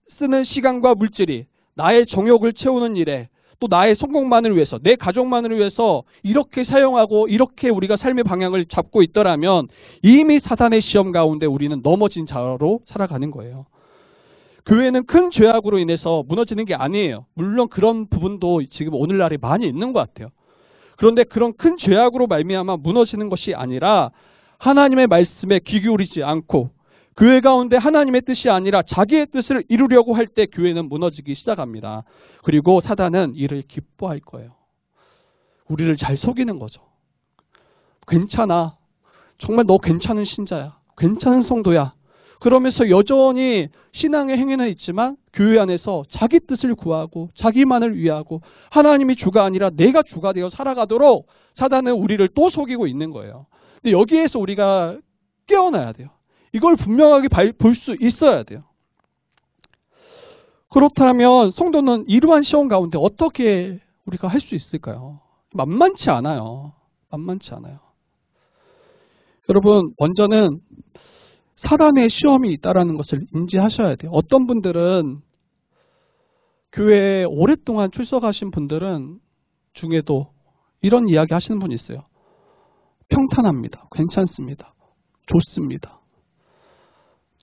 S1: 쓰는 시간과 물질이 나의 정욕을 채우는 일에, 또 나의 성공만을 위해서, 내 가족만을 위해서 이렇게 사용하고 이렇게 우리가 삶의 방향을 잡고 있더라면 이미 사단의 시험 가운데 우리는 넘어진 자로 살아가는 거예요. 교회는 큰 죄악으로 인해서 무너지는 게 아니에요. 물론 그런 부분도 지금 오늘날에 많이 있는 것 같아요. 그런데 그런 큰 죄악으로 말미암아 무너지는 것이 아니라 하나님의 말씀에 귀 기울이지 않고 교회 가운데 하나님의 뜻이 아니라 자기의 뜻을 이루려고 할 때 교회는 무너지기 시작합니다. 그리고 사단은 이를 기뻐할 거예요. 우리를 잘 속이는 거죠. 괜찮아. 정말 너 괜찮은 신자야. 괜찮은 성도야. 그러면서 여전히 신앙의 행위는 있지만 교회 안에서 자기 뜻을 구하고 자기만을 위하고 하나님이 주가 아니라 내가 주가 되어 살아가도록 사단은 우리를 또 속이고 있는 거예요. 근데 여기에서 우리가 깨어나야 돼요. 이걸 분명하게 볼 수 있어야 돼요. 그렇다면 성도는 이러한 시험 가운데 어떻게 우리가 할 수 있을까요? 만만치 않아요. 만만치 않아요. 여러분, 먼저는 사단의 시험이 있다는 것을 인지하셔야 돼요. 어떤 분들은 교회에 오랫동안 출석하신 분들은 중에도 이런 이야기 하시는 분이 있어요. 평탄합니다. 괜찮습니다. 좋습니다.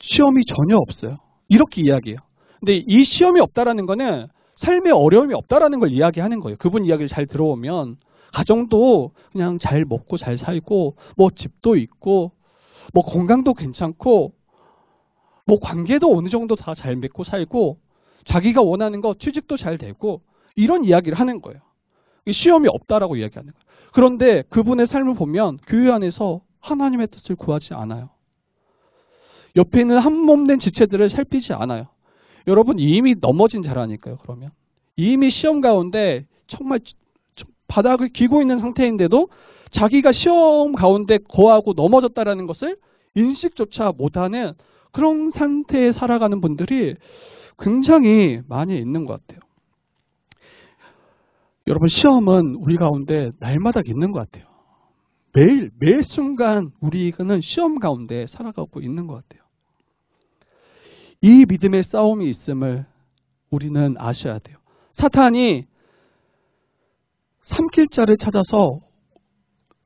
S1: 시험이 전혀 없어요. 이렇게 이야기해요. 근데 이 시험이 없다라는 거는 삶에 어려움이 없다라는 걸 이야기하는 거예요. 그분 이야기를 잘 들어오면 가정도 그냥 잘 먹고 잘 살고 집도 있고 건강도 괜찮고 관계도 어느 정도 다 잘 맺고 살고 자기가 원하는 거 취직도 잘 되고 이런 이야기를 하는 거예요. 시험이 없다라고 이야기하는 거예요. 그런데 그분의 삶을 보면 교회 안에서 하나님의 뜻을 구하지 않아요. 옆에 있는 한 몸 된 지체들을 살피지 않아요. 여러분 이미 넘어진 자라니까요. 그러면 이미 시험 가운데 정말 바닥을 기고 있는 상태인데도 자기가 시험 가운데 거하고 넘어졌다라는 것을 인식조차 못하는 그런 상태에 살아가는 분들이 굉장히 많이 있는 것 같아요. 여러분 시험은 우리 가운데 날마다 있는 것 같아요. 매일 매 순간 우리는 시험 가운데 살아가고 있는 것 같아요. 이 믿음의 싸움이 있음을 우리는 아셔야 돼요. 사탄이 삼킬 자를 찾아서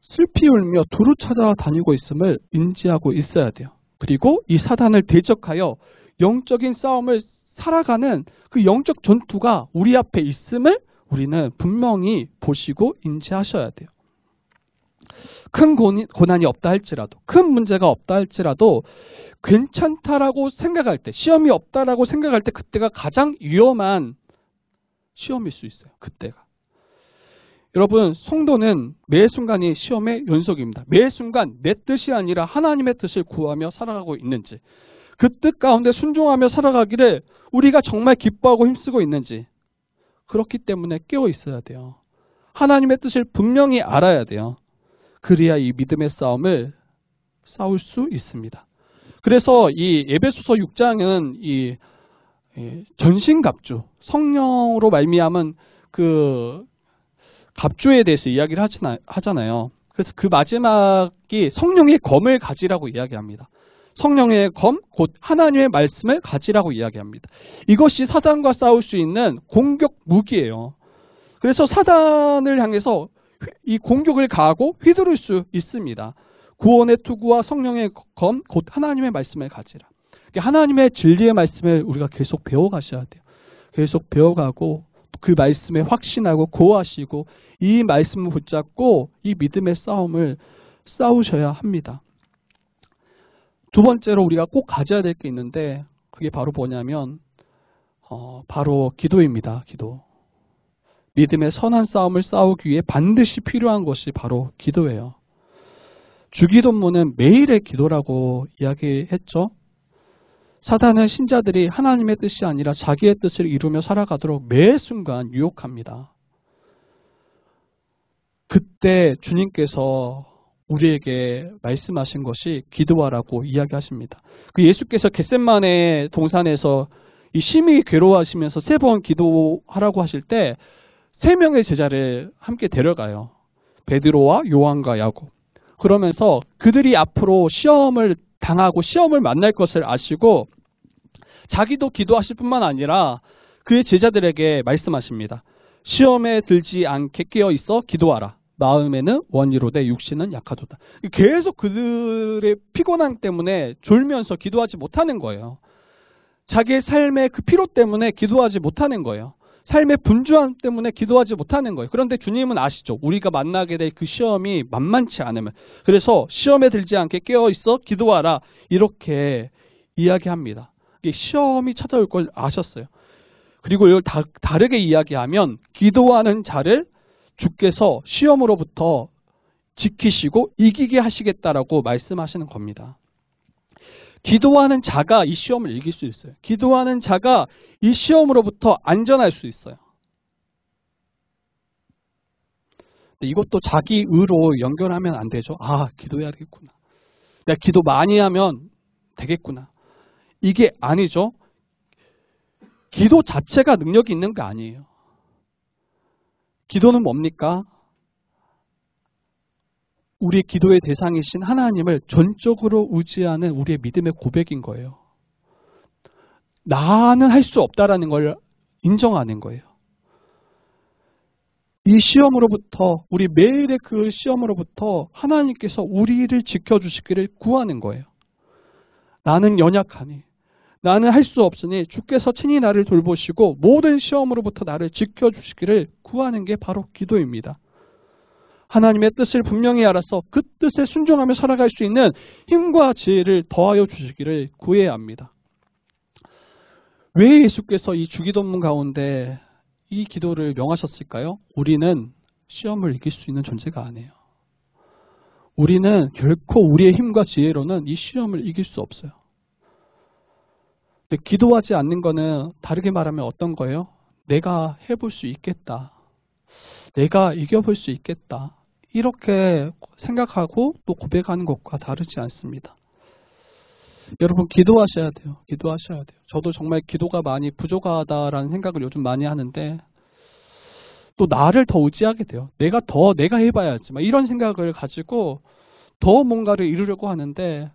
S1: 슬피 울며 두루 찾아다니고 있음을 인지하고 있어야 돼요. 그리고 이 사탄을 대적하여 영적인 싸움을 살아가는 그 영적 전투가 우리 앞에 있음을 우리는 분명히 보시고 인지하셔야 돼요. 큰 고난이 없다 할지라도, 큰 문제가 없다 할지라도 괜찮다라고 생각할 때, 시험이 없다라고 생각할 때 그때가 가장 위험한 시험일 수 있어요. 그때가. 여러분, 성도는 매 순간이 시험의 연속입니다. 매 순간 내 뜻이 아니라 하나님의 뜻을 구하며 살아가고 있는지, 그 뜻 가운데 순종하며 살아가기를 우리가 정말 기뻐하고 힘쓰고 있는지, 그렇기 때문에 깨어 있어야 돼요. 하나님의 뜻을 분명히 알아야 돼요. 그래야 이 믿음의 싸움을 싸울 수 있습니다. 그래서 이 에베소서 6장은 이 전신갑주, 성령으로 말미암은 그 갑주에 대해서 이야기를 하잖아요. 그래서 그 마지막이 성령의 검을 가지라고 이야기합니다. 성령의 검, 곧 하나님의 말씀을 가지라고 이야기합니다. 이것이 사단과 싸울 수 있는 공격 무기예요. 그래서 사단을 향해서 이 공격을 가하고 휘두를 수 있습니다. 구원의 투구와 성령의 검, 곧 하나님의 말씀을 가지라. 하나님의 진리의 말씀을 우리가 계속 배워가셔야 돼요. 계속 배워가고 그 말씀에 확신하고 고하시고 이 말씀을 붙잡고 이 믿음의 싸움을 싸우셔야 합니다. 두 번째로 우리가 꼭 가져야 될 게 있는데 그게 바로 뭐냐면 바로 기도입니다. 기도. 믿음의 선한 싸움을 싸우기 위해 반드시 필요한 것이 바로 기도예요. 주기도문은 매일의 기도라고 이야기했죠. 사단은 신자들이 하나님의 뜻이 아니라 자기의 뜻을 이루며 살아가도록 매 순간 유혹합니다. 그때 주님께서 우리에게 말씀하신 것이 기도하라고 이야기하십니다. 그 예수께서 겟셋마네 동산에서 이 심히 괴로워하시면서 3번 기도하라고 하실 때 3명의 제자를 함께 데려가요. 베드로와 요한과 야곱. 그러면서 그들이 앞으로 시험을 당하고 시험을 만날 것을 아시고 자기도 기도하실 뿐만 아니라 그의 제자들에게 말씀하십니다. 시험에 들지 않게 깨어 있어 기도하라. 마음에는 원이로되 육신은 약하도다. 계속 그들의 피곤함 때문에 졸면서 기도하지 못하는 거예요. 자기의 삶의 그 피로 때문에 기도하지 못하는 거예요. 삶의 분주함 때문에 기도하지 못하는 거예요. 그런데 주님은 아시죠. 우리가 만나게 될 그 시험이 만만치 않으면. 그래서 시험에 들지 않게 깨어 있어 기도하라. 이렇게 이야기합니다. 시험이 찾아올 걸 아셨어요. 그리고 이걸 다르게 이야기하면 기도하는 자를 주께서 시험으로부터 지키시고 이기게 하시겠다라고 말씀하시는 겁니다. 기도하는 자가 이 시험을 이길 수 있어요. 기도하는 자가 이 시험으로부터 안전할 수 있어요. 근데 이것도 자기 의로 연결하면 안 되죠. 아, 기도해야 되겠구나. 내가 기도 많이 하면 되겠구나. 이게 아니죠. 기도 자체가 능력이 있는 게 아니에요. 기도는 뭡니까? 우리의 기도의 대상이신 하나님을 전적으로 의지하는 우리의 믿음의 고백인 거예요. 나는 할 수 없다라는 걸 인정하는 거예요. 이 시험으로부터, 우리 매일의 그 시험으로부터 하나님께서 우리를 지켜주시기를 구하는 거예요. 나는 연약하니, 나는 할 수 없으니 주께서 친히 나를 돌보시고 모든 시험으로부터 나를 지켜주시기를 구하는 게 바로 기도입니다. 하나님의 뜻을 분명히 알아서 그 뜻에 순종하며 살아갈 수 있는 힘과 지혜를 더하여 주시기를 구해야 합니다. 왜 예수께서 이 주기도문 가운데 이 기도를 명하셨을까요? 우리는 시험을 이길 수 있는 존재가 아니에요. 우리는 결코 우리의 힘과 지혜로는 이 시험을 이길 수 없어요. 근데 기도하지 않는 거는 다르게 말하면 어떤 거예요? 내가 해볼 수 있겠다. 내가 이겨볼 수 있겠다. 이렇게 생각하고 또 고백하는 것과 다르지 않습니다. 여러분 기도하셔야 돼요. 기도하셔야 돼요. 저도 정말 기도가 많이 부족하다라는 생각을 요즘 많이 하는데 또 나를 더 의지하게 돼요. 내가 해봐야지. 막 이런 생각을 가지고 더 뭔가를 이루려고 하는데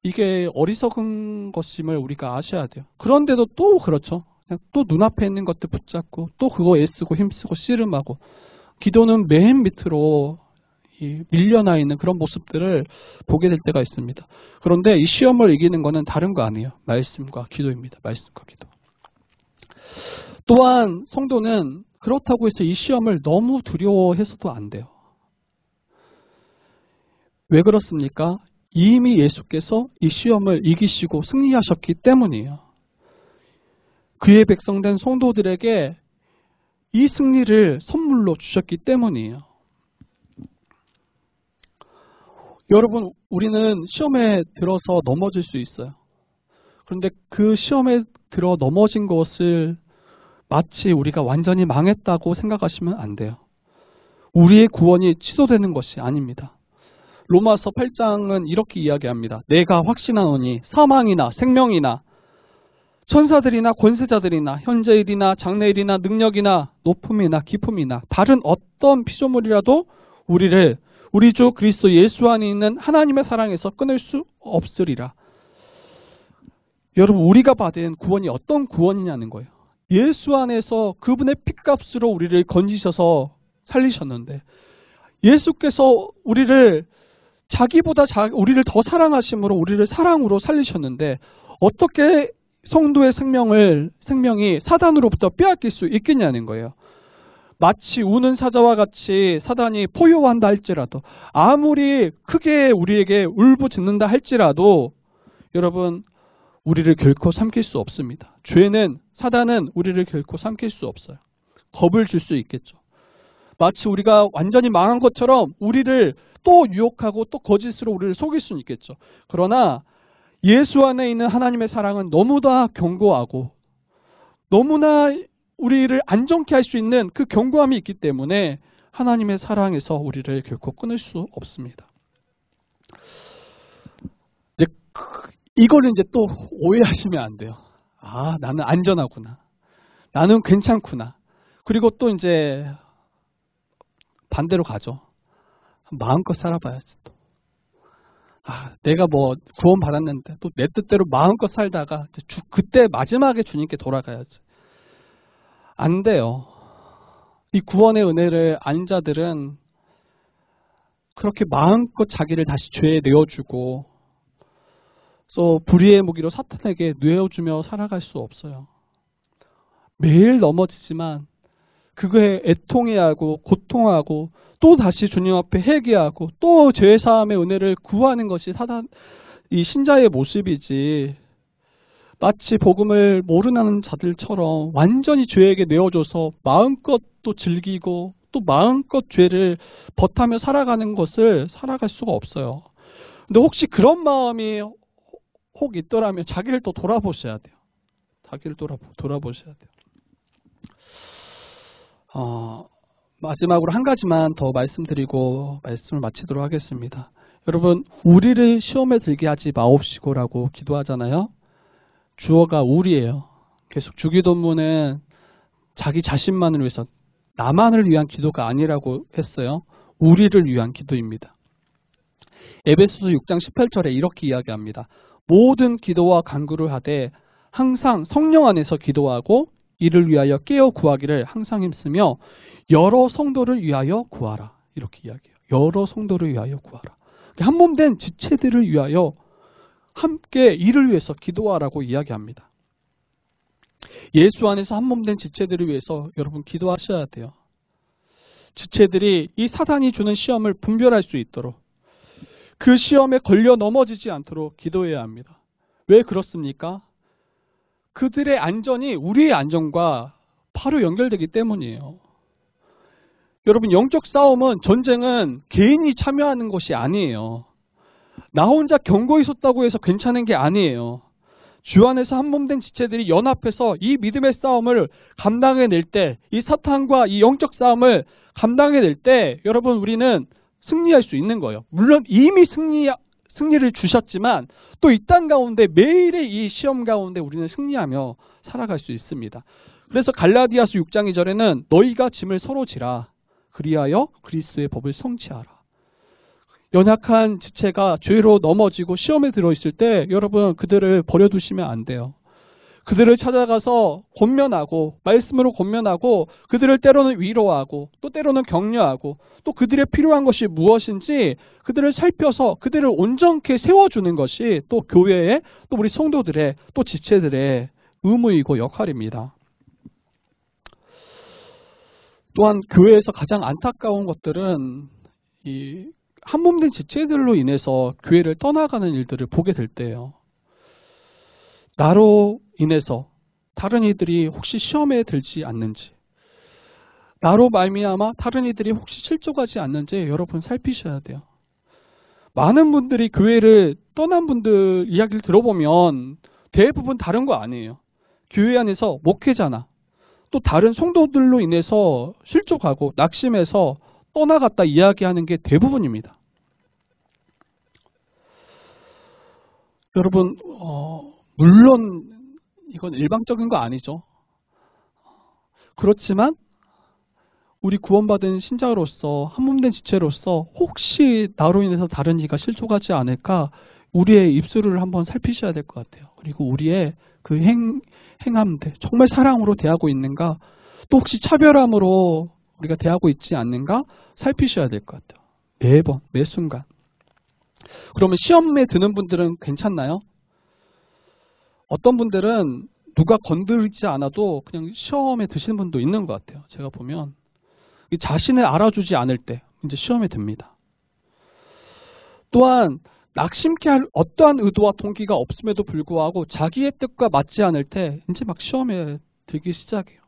S1: 이게 어리석은 것임을 우리가 아셔야 돼요. 그런데도 또 그렇죠. 그냥 또 눈앞에 있는 것들 붙잡고 또 그거 애쓰고 힘쓰고 씨름하고 기도는 맨 밑으로 밀려나 있는 그런 모습들을 보게 될 때가 있습니다. 그런데 이 시험을 이기는 것은 다른 거 아니에요. 말씀과 기도입니다. 말씀과 기도. 또한 성도는 그렇다고 해서 이 시험을 너무 두려워해서도 안 돼요. 왜 그렇습니까? 이미 예수께서 이 시험을 이기시고 승리하셨기 때문이에요. 그의 백성된 성도들에게 이 승리를 선물로 주셨기 때문이에요. 여러분, 우리는 시험에 들어서 넘어질 수 있어요. 그런데 그 시험에 들어 넘어진 것을 마치 우리가 완전히 망했다고 생각하시면 안 돼요. 우리의 구원이 취소되는 것이 아닙니다. 로마서 8장은 이렇게 이야기합니다. 내가 확신하노니 사망이나 생명이나 천사들이나 권세자들이나 현재일이나 장래일이나 능력이나 높음이나 깊음이나 다른 어떤 피조물이라도 우리 주 그리스도 예수 안에 있는 하나님의 사랑에서 끊을 수 없으리라. 여러분, 우리가 받은 구원이 어떤 구원이냐는 거예요. 예수 안에서 그분의 핏값으로 우리를 건지셔서 살리셨는데 예수께서 우리를 우리를 더 사랑하심으로 우리를 사랑으로 살리셨는데 어떻게 성도의 생명이 사단으로부터 빼앗길 수 있겠냐는 거예요. 마치 우는 사자와 같이 사단이 포효한다 할지라도 아무리 크게 우리에게 울부짖는다 할지라도 여러분 우리를 결코 삼킬 수 없습니다. 사단은 우리를 결코 삼킬 수 없어요. 겁을 줄 수 있겠죠. 마치 우리가 완전히 망한 것처럼 우리를 또 유혹하고 또 거짓으로 우리를 속일 수는 있겠죠. 그러나 예수 안에 있는 하나님의 사랑은 너무나 견고하고 너무나 우리를 안정케 할 수 있는 그 견고함이 있기 때문에 하나님의 사랑에서 우리를 결코 끊을 수 없습니다. 이거를 이제 또 오해하시면 안 돼요. 아, 나는 안전하구나. 나는 괜찮구나. 그리고 또 이제 반대로 가죠. 마음껏 살아봐야지 또. 내가 뭐 구원 받았는데 또 내 뜻대로 마음껏 살다가 그때 마지막에 주님께 돌아가야지. 안 돼요. 이 구원의 은혜를 아는 자들은 그렇게 마음껏 자기를 다시 죄에 내어주고 또 불의의 무기로 사탄에게 내어주며 살아갈 수 없어요. 매일 넘어지지만 그거에 애통해하고 고통하고 또 다시 주님 앞에 회개하고 또 죄사함의 은혜를 구하는 것이 이 신자의 모습이지 마치 복음을 모르는 자들처럼 완전히 죄에게 내어줘서 마음껏 또 즐기고 또 마음껏 죄를 버타며 살아가는 것을 살아갈 수가 없어요. 근데 혹시 그런 마음이 혹 있더라면 자기를 또 돌아보셔야 돼요. 자기를 돌아보셔야 돼요. 마지막으로 한 가지만 더 말씀드리고 말씀을 마치도록 하겠습니다. 여러분, 우리를 시험에 들게 하지 마옵시고라고 기도하잖아요. 주어가 우리예요. 계속 주기도문은 자기 자신만을 위해서 나만을 위한 기도가 아니라고 했어요. 우리를 위한 기도입니다. 에베소서 6장 18절에 이렇게 이야기합니다. 모든 기도와 간구를 하되 항상 성령 안에서 기도하고 이를 위하여 깨어 구하기를 항상 힘쓰며 여러 성도를 위하여 구하라. 이렇게 이야기해요. 여러 성도를 위하여 구하라. 한 몸 된 지체들을 위하여 함께 이를 위해서 기도하라고 이야기합니다. 예수 안에서 한 몸 된 지체들을 위해서 여러분 기도하셔야 돼요. 지체들이 이 사단이 주는 시험을 분별할 수 있도록 그 시험에 걸려 넘어지지 않도록 기도해야 합니다. 왜 그렇습니까? 그들의 안전이 우리의 안전과 바로 연결되기 때문이에요. 여러분, 영적 싸움은 전쟁은 개인이 참여하는 것이 아니에요. 나 혼자 견고히 섰다고 해서 괜찮은 게 아니에요. 주 안에서 한 몸 된 지체들이 연합해서 이 믿음의 싸움을 감당해낼 때, 이 사탄과 이 영적 싸움을 감당해낼 때 여러분 우리는 승리할 수 있는 거예요. 물론 이미 승리를 주셨지만 또 이 땅 가운데 매일의 이 시험 가운데 우리는 승리하며 살아갈 수 있습니다. 그래서 갈라디아서 6장 2절에는 너희가 짐을 서로 지라 그리하여 그리스도의 법을 성취하라. 연약한 지체가 죄로 넘어지고 시험에 들어있을 때 여러분 그들을 버려두시면 안 돼요. 그들을 찾아가서 권면하고 말씀으로 권면하고 그들을 때로는 위로하고 또 때로는 격려하고 또 그들의 필요한 것이 무엇인지 그들을 살펴서 그들을 온전케 세워주는 것이 또 교회의 또 우리 성도들의 또 지체들의 의무이고 역할입니다. 또한 교회에서 가장 안타까운 것들은 이 한 몸된 지체들로 인해서 교회를 떠나가는 일들을 보게 될 때예요. 나로 인해서 다른 이들이 혹시 시험에 들지 않는지, 나로 말미암아 다른 이들이 혹시 실족하지 않는지 여러분 살피셔야 돼요. 많은 분들이 교회를 떠난 분들 이야기를 들어보면 대부분 다른 거 아니에요. 교회 안에서 목회자나 또 다른 성도들로 인해서 실족하고 낙심해서 떠나갔다 이야기하는 게 대부분입니다. 여러분 물론 이건 일방적인 거 아니죠. 그렇지만 우리 구원받은 신자로서 한 몸된 지체로서 혹시 나로 인해서 다른 이가 실족하지 않을까 우리의 입술을 한번 살피셔야 될 것 같아요. 그리고 우리의 그 행함들 정말 사랑으로 대하고 있는가 또 혹시 차별함으로 우리가 대하고 있지 않는가 살피셔야 될 것 같아요. 매번 매 순간. 그러면 시험에 드는 분들은 괜찮나요? 어떤 분들은 누가 건드리지 않아도 그냥 시험에 드시는 분도 있는 것 같아요. 제가 보면 자신을 알아주지 않을 때 이제 시험에 듭니다. 또한 낙심케 할 어떠한 의도와 동기가 없음에도 불구하고 자기의 뜻과 맞지 않을 때 이제 막 시험에 들기 시작해요.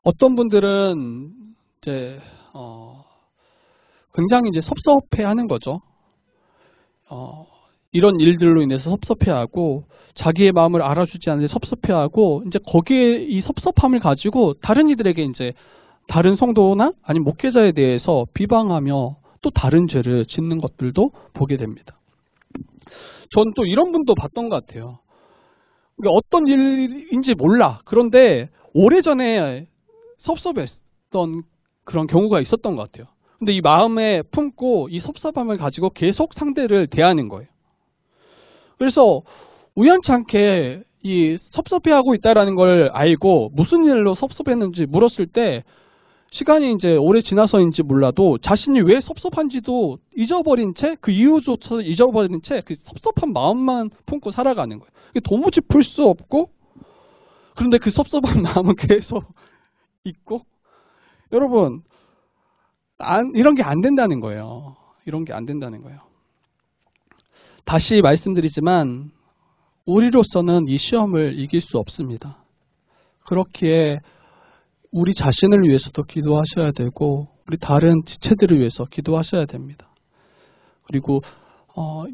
S1: 어떤 분들은 이제 굉장히 이제 섭섭해하는 거죠. 이런 일들로 인해서 섭섭해하고 자기의 마음을 알아주지 않는데 섭섭해하고 이제 거기에 이 섭섭함을 가지고 다른 이들에게 이제 다른 성도나 아니면 목회자에 대해서 비방하며 또 다른 죄를 짓는 것들도 보게 됩니다. 전 또 이런 분도 봤던 것 같아요. 그러니까 어떤 일인지 몰라. 그런데 오래전에 섭섭했던 그런 경우가 있었던 것 같아요. 근데 이 마음에 품고 이 섭섭함을 가지고 계속 상대를 대하는 거예요. 그래서 우연찮게 이 섭섭해하고 있다라는 걸 알고 무슨 일로 섭섭했는지 물었을 때 시간이 이제 오래 지나서인지 몰라도 자신이 왜 섭섭한지도 잊어버린 채 그 이유조차 잊어버린 채 그 섭섭한 마음만 품고 살아가는 거예요. 도무지 풀 수 없고 그런데 그 섭섭한 마음은 계속 있고 여러분 이런 게 안 된다는 거예요. 이런 게 안 된다는 거예요. 다시 말씀드리지만 우리로서는 이 시험을 이길 수 없습니다. 그렇기에 우리 자신을 위해서도 기도하셔야 되고 우리 다른 지체들을 위해서 기도하셔야 됩니다. 그리고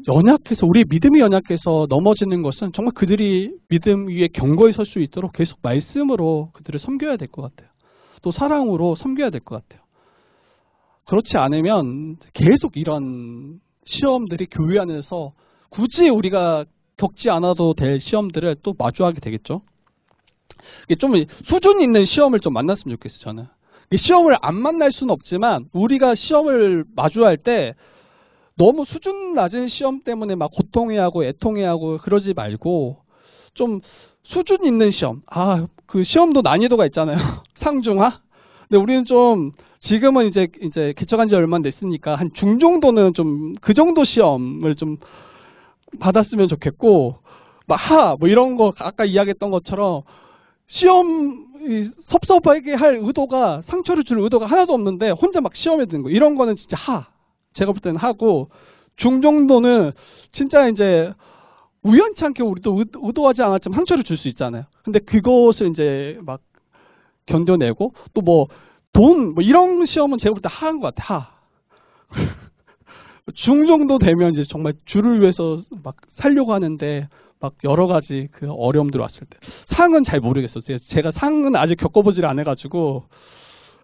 S1: 연약해서 우리 믿음이 연약해서 넘어지는 것은 정말 그들이 믿음 위에 견고히 설 수 있도록 계속 말씀으로 그들을 섬겨야 될 것 같아요. 또 사랑으로 섬겨야 될 것 같아요. 그렇지 않으면 계속 이런 시험들이 교회 안에서 굳이 우리가 겪지 않아도 될 시험들을 또 마주하게 되겠죠. 좀 수준 있는 시험을 좀 만났으면 좋겠어요. 저는 시험을 안 만날 수는 없지만 우리가 시험을 마주할 때 너무 수준 낮은 시험 때문에 막 고통해하고 애통해하고 그러지 말고 좀 수준 있는 시험. 그 시험도 난이도가 있잖아요. 상중하. 근데 우리는 좀 지금은 이제 개척한 지 얼마 안 됐으니까 한 중 정도는 좀 그 정도 시험을 좀 받았으면 좋겠고 뭐 이런 거 아까 이야기했던 것처럼 시험 섭섭하게 할 의도가 상처를 줄 의도가 하나도 없는데 혼자 막 시험에 드는 거 이런 거는 진짜 제가 볼 때는 하고 중 정도는 진짜 이제 우연찮게 우리도 의도하지 않았지만 상처를 줄 수 있잖아요. 근데 그것을 이제 막 견뎌내고 또 돈 이런 시험은 제가 볼 때 하한 것 같아. 중 정도 되면 이제 정말 주를 위해서 막 살려고 하는데 막 여러 가지 그 어려움들 왔을 때 상은 잘 모르겠어요. 제가 상은 아직 겪어보질 않아가지고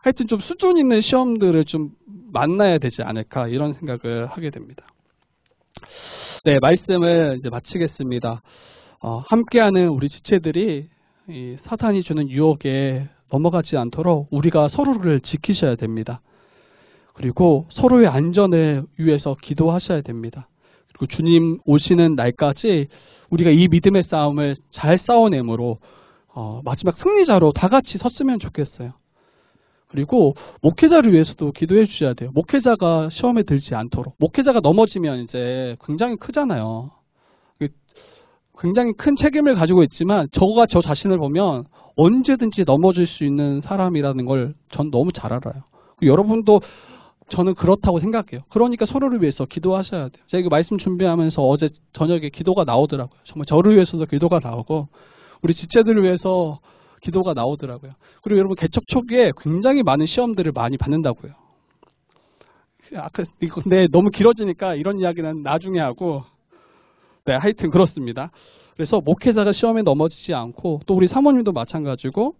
S1: 하여튼 좀 수준 있는 시험들을 좀 만나야 되지 않을까 이런 생각을 하게 됩니다. 네, 말씀을 이제 마치겠습니다. 함께하는 우리 지체들이 이 사탄이 주는 유혹에 넘어가지 않도록 우리가 서로를 지키셔야 됩니다. 그리고 서로의 안전을 위해서 기도하셔야 됩니다. 그리고 주님 오시는 날까지 우리가 이 믿음의 싸움을 잘 싸워내므로 마지막 승리자로 다 같이 섰으면 좋겠어요. 그리고 목회자를 위해서도 기도해 주셔야 돼요. 목회자가 시험에 들지 않도록. 목회자가 넘어지면 이제 굉장히 크잖아요. 굉장히 큰 책임을 가지고 있지만 저가 저 자신을 보면 언제든지 넘어질 수 있는 사람이라는 걸 전 너무 잘 알아요. 여러분도 저는 그렇다고 생각해요. 그러니까 서로를 위해서 기도하셔야 돼요. 제가 이거 말씀 준비하면서 어제 저녁에 기도가 나오더라고요. 정말 저를 위해서도 기도가 나오고 우리 지체들을 위해서 기도가 나오더라고요. 그리고 여러분 개척 초기에 굉장히 많은 시험들을 많이 받는다고요. 근데 너무 길어지니까 이런 이야기는 나중에 하고 네, 하여튼 그렇습니다. 그래서 목회자가 시험에 넘어지지 않고 또 우리 사모님도 마찬가지고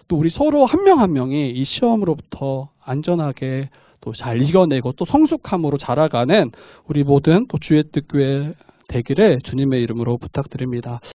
S1: 또 우리 서로 한 명 한 명이 이 시험으로부터 안전하게 또 잘 이겨내고 또 성숙함으로 자라가는 우리 모든 또 주의 뜻교회 되기를 주님의 이름으로 부탁드립니다.